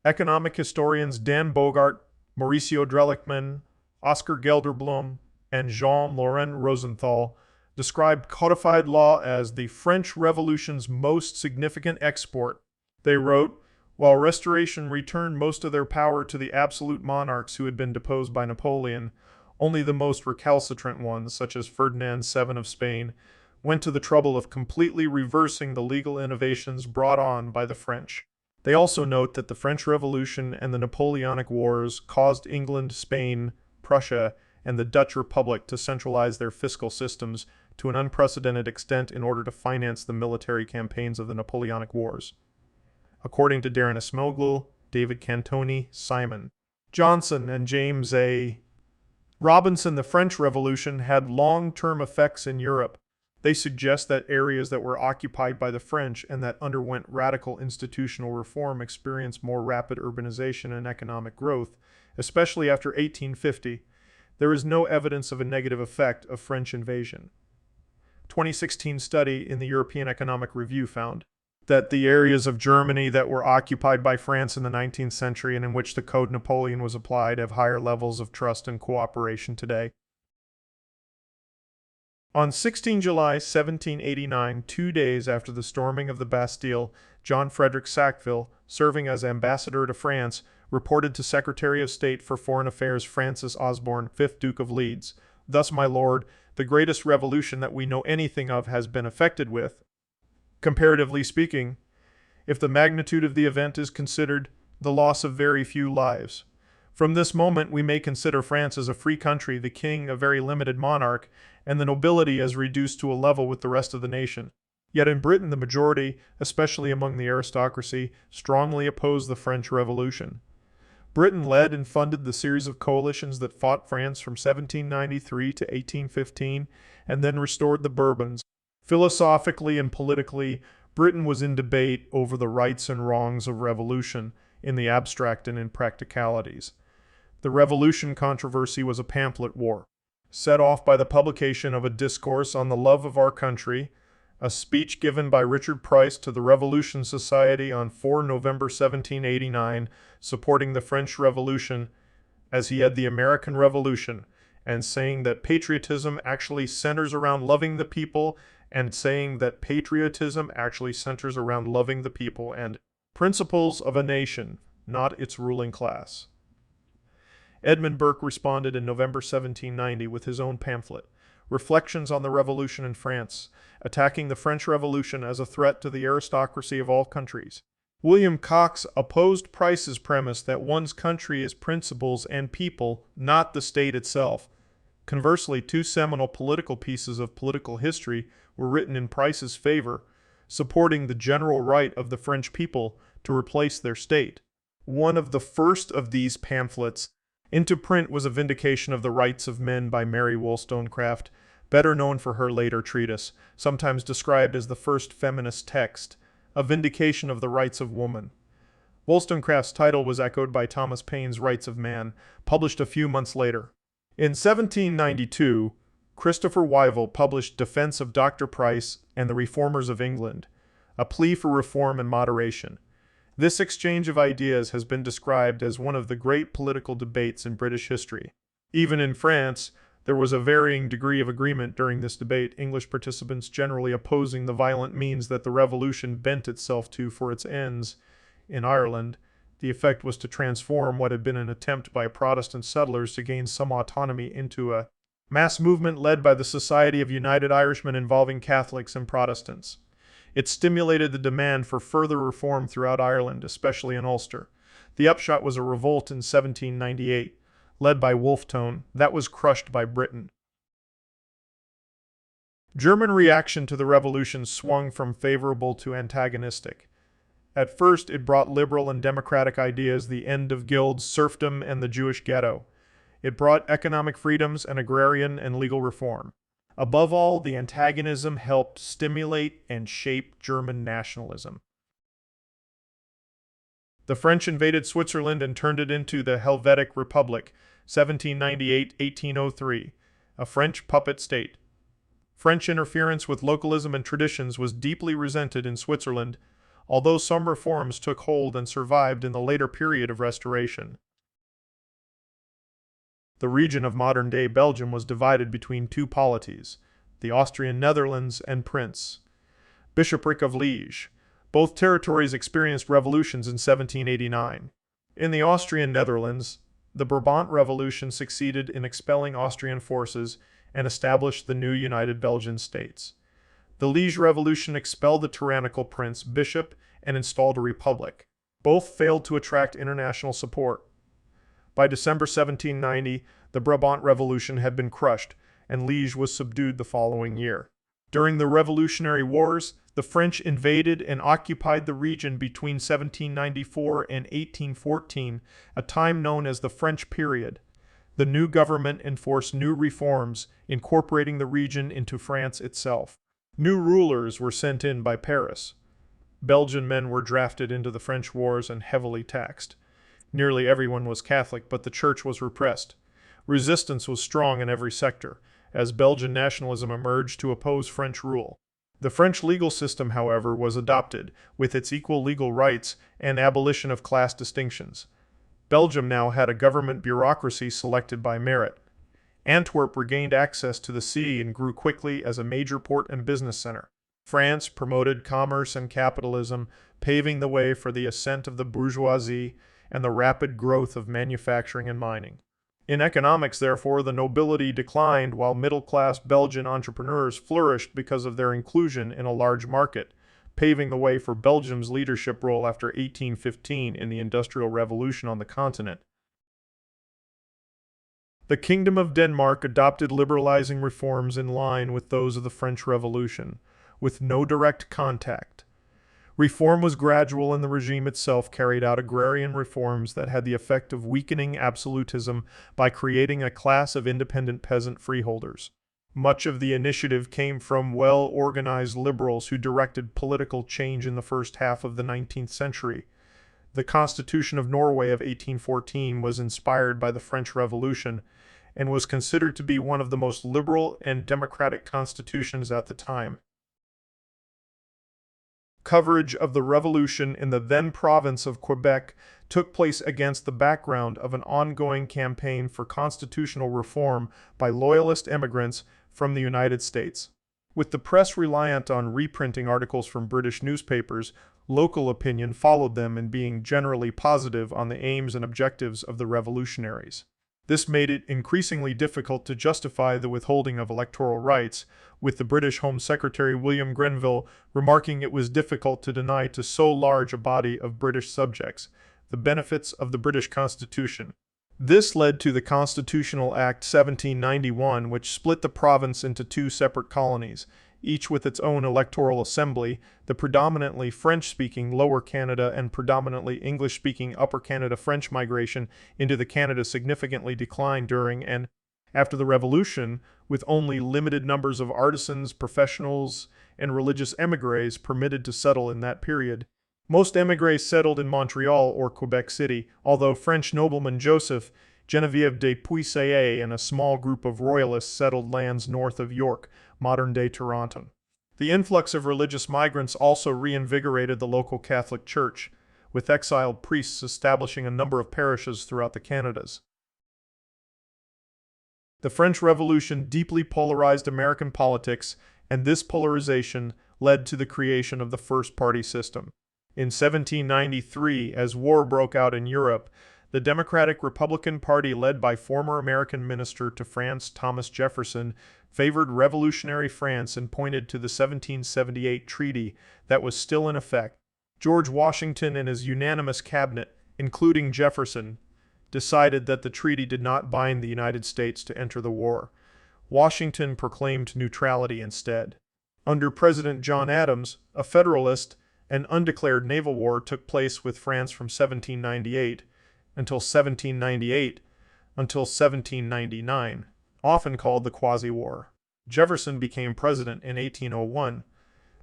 Economic historians Dan Bogart, Mauricio Drelichman, Oscar Gelderblum, and Jean-Laurent Rosenthal described codified law as the French Revolution's most significant export. They wrote, while Restoration returned most of their power to the absolute monarchs who had been deposed by Napoleon, only the most recalcitrant ones, such as Ferdinand VII of Spain, went to the trouble of completely reversing the legal innovations brought on by the French. They also note that the French Revolution and the Napoleonic Wars caused England, Spain, Prussia, and the Dutch Republic to centralize their fiscal systems to an unprecedented extent in order to finance the military campaigns of the Napoleonic Wars. According to Darren Esmoglu, David Cantoni, Simon Johnson, and James A. Robinson, the French Revolution had long-term effects in Europe. They suggest that areas that were occupied by the French and that underwent radical institutional reform experienced more rapid urbanization and economic growth, especially after 1850. There is no evidence of a negative effect of French invasion. 2016 study in the European Economic Review found that the areas of Germany that were occupied by France in the 19th century and in which the Code Napoleon was applied have higher levels of trust and cooperation today. On 16 July 1789, 2 days after the storming of the Bastille, John Frederick Sackville, serving as ambassador to France, reported to Secretary of State for Foreign Affairs Francis Osborne, 5th Duke of Leeds, "Thus, my lord, the greatest revolution that we know anything of has been effected with. Comparatively speaking, if the magnitude of the event is considered, the loss of very few lives. From this moment we may consider France as a free country, the king a very limited monarch, and the nobility as reduced to a level with the rest of the nation. Yet in Britain the majority, especially among the aristocracy, strongly opposed the French Revolution. Britain led and funded the series of coalitions that fought France from 1793 to 1815 and then restored the Bourbons. Philosophically and politically, Britain was in debate over the rights and wrongs of revolution in the abstract and in practicalities. The Revolution controversy was a pamphlet war, set off by the publication of a discourse on the love of our country, a speech given by Richard Price to the Revolution Society on 4 November 1789, supporting the French Revolution as he had the American Revolution, and saying that patriotism actually centers around loving the people, and principles of a nation, not its ruling class. Edmund Burke responded in November 1790 with his own pamphlet, Reflections on the Revolution in France, attacking the French Revolution as a threat to the aristocracy of all countries. William Cox opposed Price's premise that one's country is principles and people, not the state itself. Conversely, 2 seminal political pieces of political history were written in Price's favor, supporting the general right of the French people to replace their state. One of the first of these pamphlets into print was A Vindication of the Rights of Men by Mary Wollstonecraft, better known for her later treatise, sometimes described as the first feminist text, A Vindication of the Rights of Woman. Wollstonecraft's title was echoed by Thomas Paine's Rights of Man, published a few months later. In 1792, Christopher Wyville published Defense of Dr. Price and the Reformers of England, a plea for reform and moderation. This exchange of ideas has been described as one of the great political debates in British history. Even in France, there was a varying degree of agreement during this debate, English participants generally opposing the violent means that the revolution bent itself to for its ends. In Ireland, The effect was to transform what had been an attempt by Protestant settlers to gain some autonomy into a mass movement led by the Society of United Irishmen involving Catholics and Protestants. It stimulated the demand for further reform throughout Ireland, especially in Ulster. The upshot was a revolt in 1798, led by Wolfe Tone, that was crushed by Britain. German reaction to the revolution swung from favorable to antagonistic. At first, it brought liberal and democratic ideas, the end of guilds, serfdom, and the Jewish ghetto. It brought economic freedoms and agrarian and legal reform. Above all, the antagonism helped stimulate and shape German nationalism. The French invaded Switzerland and turned it into the Helvetic Republic, 1798-1803, a French puppet state. French interference with localism and traditions was deeply resented in Switzerland, although some reforms took hold and survived in the later period of restoration. The region of modern-day Belgium was divided between two polities, the Austrian Netherlands and Prince Bishopric of Liège. Both territories experienced revolutions in 1789. In the Austrian Netherlands, the Brabant Revolution succeeded in expelling Austrian forces and established the new United Belgian States. The Liège Revolution expelled the tyrannical prince bishop and installed a republic. Both failed to attract international support. By December 1790, the Brabant Revolution had been crushed, and Liège was subdued the following year. During the Revolutionary Wars, the French invaded and occupied the region between 1794 and 1814, a time known as the French period. The new government enforced new reforms, incorporating the region into France itself. New rulers were sent in by Paris. Belgian men were drafted into the French wars and heavily taxed. Nearly everyone was Catholic, but the church was repressed. Resistance was strong in every sector, as Belgian nationalism emerged to oppose French rule. The French legal system, however, was adopted, with its equal legal rights and abolition of class distinctions. Belgium now had a government bureaucracy selected by merit. Antwerp regained access to the sea and grew quickly as a major port and business center. France promoted commerce and capitalism, paving the way for the ascent of the bourgeoisie and the rapid growth of manufacturing and mining. In economics, therefore, the nobility declined while middle-class Belgian entrepreneurs flourished because of their inclusion in a large market, paving the way for Belgium's leadership role after 1815 in the Industrial Revolution on the continent. The Kingdom of Denmark adopted liberalizing reforms in line with those of the French Revolution, with no direct contact. Reform was gradual, and the regime itself carried out agrarian reforms that had the effect of weakening absolutism by creating a class of independent peasant freeholders. Much of the initiative came from well-organized liberals who directed political change in the first half of the 19th century. The Constitution of Norway of 1814 was inspired by the French Revolution and was considered to be one of the most liberal and democratic constitutions at the time. Coverage of the revolution in the then province of Quebec took place against the background of an ongoing campaign for constitutional reform by loyalist immigrants from the United States. With the press reliant on reprinting articles from British newspapers, local opinion followed them in being generally positive on the aims and objectives of the revolutionaries. This made it increasingly difficult to justify the withholding of electoral rights, with the British Home Secretary William Grenville remarking it was difficult to deny to so large a body of British subjects the benefits of the British Constitution. This led to the Constitutional Act 1791, which split the province into two separate colonies, each with its own electoral assembly. The predominantly French-speaking Lower Canada and predominantly English-speaking Upper Canada French migration into the Canada significantly declined during and after the Revolution, with only limited numbers of artisans, professionals, and religious émigrés permitted to settle in that period. Most émigrés settled in Montreal or Quebec City, although French nobleman Joseph Geneviève de Puisaye and a small group of royalists settled lands north of York, modern-day Toronto. The influx of religious migrants also reinvigorated the local Catholic Church, with exiled priests establishing a number of parishes throughout the Canadas. The French Revolution deeply polarized American politics, and this polarization led to the creation of the first-party system. In 1793, as war broke out in Europe, the Democratic Republican Party, led by former American Minister to France Thomas Jefferson, favored revolutionary France and pointed to the 1778 treaty that was still in effect. George Washington and his unanimous cabinet, including Jefferson, decided that the treaty did not bind the United States to enter the war. Washington proclaimed neutrality instead. Under President John Adams, a Federalist, an undeclared naval war took place with France from 1798 until 1799, often called the Quasi-War. Jefferson became president in 1801,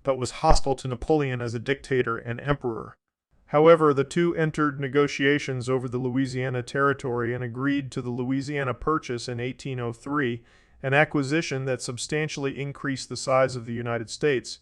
but was hostile to Napoleon as a dictator and emperor. However, the two entered negotiations over the Louisiana Territory and agreed to the Louisiana Purchase in 1803, an acquisition that substantially increased the size of the United States.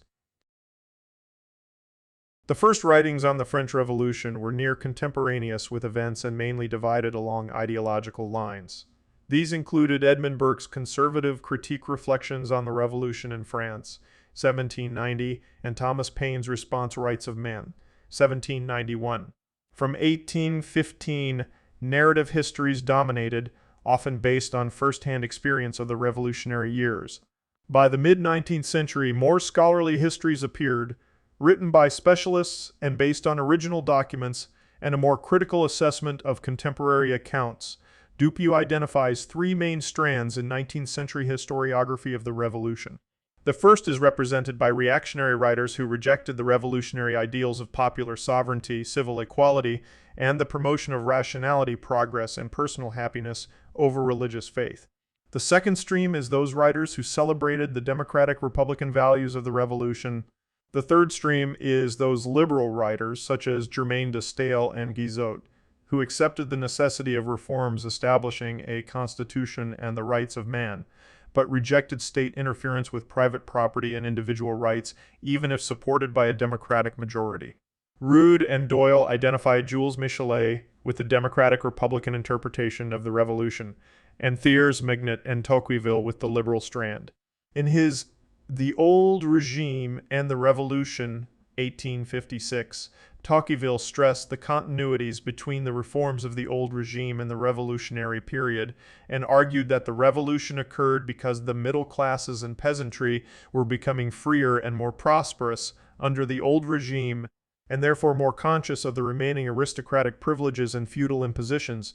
The first writings on the French Revolution were near contemporaneous with events and mainly divided along ideological lines. These included Edmund Burke's conservative critique reflections on the Revolution in France, 1790, and Thomas Paine's response Rights of Man, 1791. From 1815, narrative histories dominated, often based on first-hand experience of the Revolutionary years. By the mid-19th century, more scholarly histories appeared, written by specialists and based on original documents and a more critical assessment of contemporary accounts. Dupuy identifies three main strands in 19th century historiography of the Revolution. The first is represented by reactionary writers who rejected the revolutionary ideals of popular sovereignty, civil equality, and the promotion of rationality, progress, and personal happiness over religious faith. The second stream is those writers who celebrated the democratic republican values of the Revolution. The third stream is those liberal writers, such as Germain de Staël and Guizot, who accepted the necessity of reforms establishing a constitution and the rights of man, but rejected state interference with private property and individual rights, even if supported by a democratic majority. Rood and Doyle identified Jules Michelet with the democratic republican interpretation of the Revolution, and Thiers, Mignet, and Tocqueville with the liberal strand. In his The Old Regime and the Revolution, 1856, Tocqueville stressed the continuities between the reforms of the old regime and the revolutionary period, and argued that the revolution occurred because the middle classes and peasantry were becoming freer and more prosperous under the old regime, and therefore more conscious of the remaining aristocratic privileges and feudal impositions.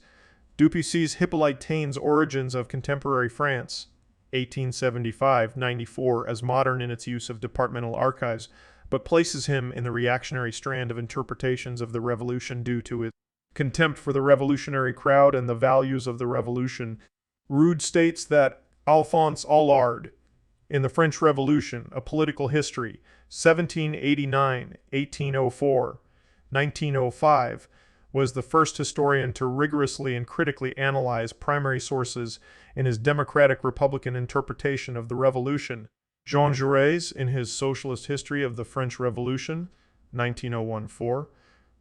Dupuy sees Hippolyte Taine's Origins of Contemporary France, 1875-94, as modern in its use of departmental archives, but places him in the reactionary strand of interpretations of the Revolution due to his contempt for the revolutionary crowd and the values of the Revolution. Rood states that Alphonse Allard, in the French Revolution, A Political History, 1789, 1804, 1905, was the first historian to rigorously and critically analyze primary sources in his democratic republican interpretation of the Revolution. Jean Jaurès, in his Socialist History of the French Revolution, 1901-4,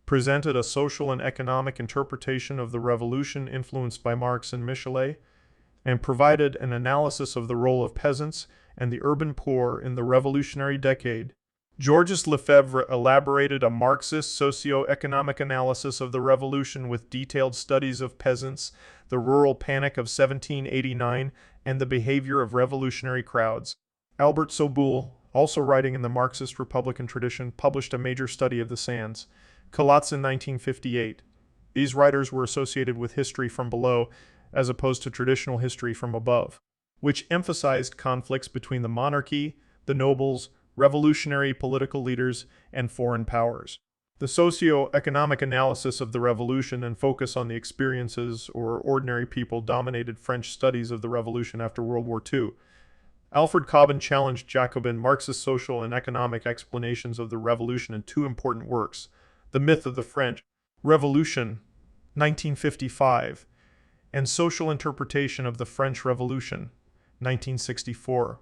presented a social and economic interpretation of the Revolution influenced by Marx and Michelet, and provided an analysis of the role of peasants and the urban poor in the revolutionary decade. Georges Lefebvre elaborated a Marxist socio-economic analysis of the Revolution with detailed studies of peasants, the rural panic of 1789, and the behavior of revolutionary crowds. Albert Soboul, also writing in the Marxist Republican tradition, published a major study of the Sands, Colats in 1958. These writers were associated with history from below, as opposed to traditional history from above, which emphasized conflicts between the monarchy, the nobles, revolutionary political leaders, and foreign powers. The socio-economic analysis of the Revolution and focus on the experiences or ordinary people dominated French studies of the Revolution after World War II. Alfred Cobban challenged Jacobin Marxist social and economic explanations of the Revolution in two important works, The Myth of the French Revolution, 1955, and Social Interpretation of the French Revolution, 1964.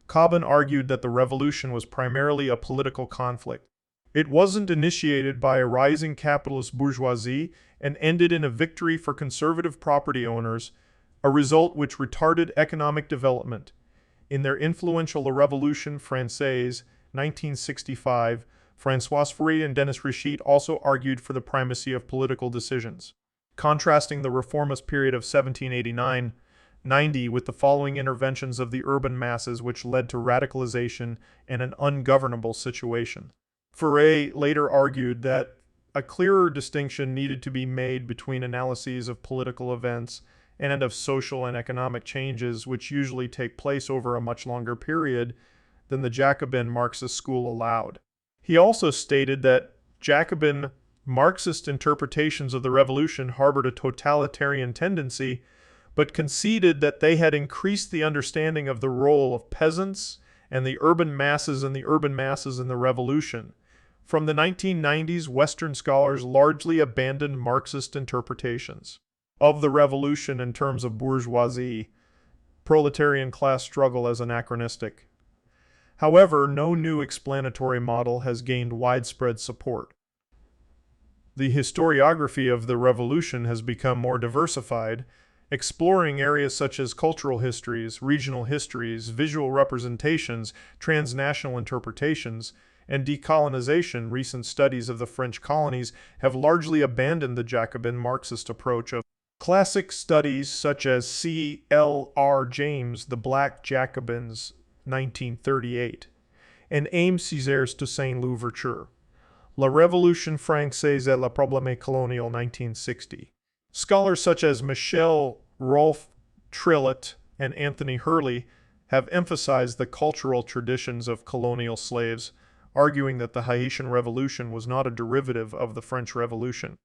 Cobban argued that the Revolution was primarily a political conflict. It wasn't initiated by a rising capitalist bourgeoisie and ended in a victory for conservative property owners, a result which retarded economic development. In their influential La Révolution Française, 1965, François Fourier and Denis Richet also argued for the primacy of political decisions, contrasting the reformist period of 1789-90 with the following interventions of the urban masses which led to radicalization and an ungovernable situation. Fourier later argued that a clearer distinction needed to be made between analyses of political events and of social and economic changes which usually take place over a much longer period than the Jacobin Marxist school allowed. He also stated that Jacobin Marxist interpretations of the revolution harbored a totalitarian tendency, but conceded that they had increased the understanding of the role of peasants and the urban masses in the revolution. From the 1990s, Western scholars largely abandoned Marxist interpretations of the revolution in terms of bourgeoisie, proletarian class struggle as anachronistic. However, no new explanatory model has gained widespread support. The historiography of the revolution has become more diversified, exploring areas such as cultural histories, regional histories, visual representations, transnational interpretations, and decolonization. Recent studies of the French colonies have largely abandoned the Jacobin Marxist approach of classic studies such as C.L.R. James, The Black Jacobins, 1938, and Aimé Césaire Toussaint Louverture, La Révolution française et le problème colonial, 1960. Scholars such as Michel Rolph Trillet and Anthony Hurley have emphasized the cultural traditions of colonial slaves, arguing that the Haitian Revolution was not a derivative of the French Revolution.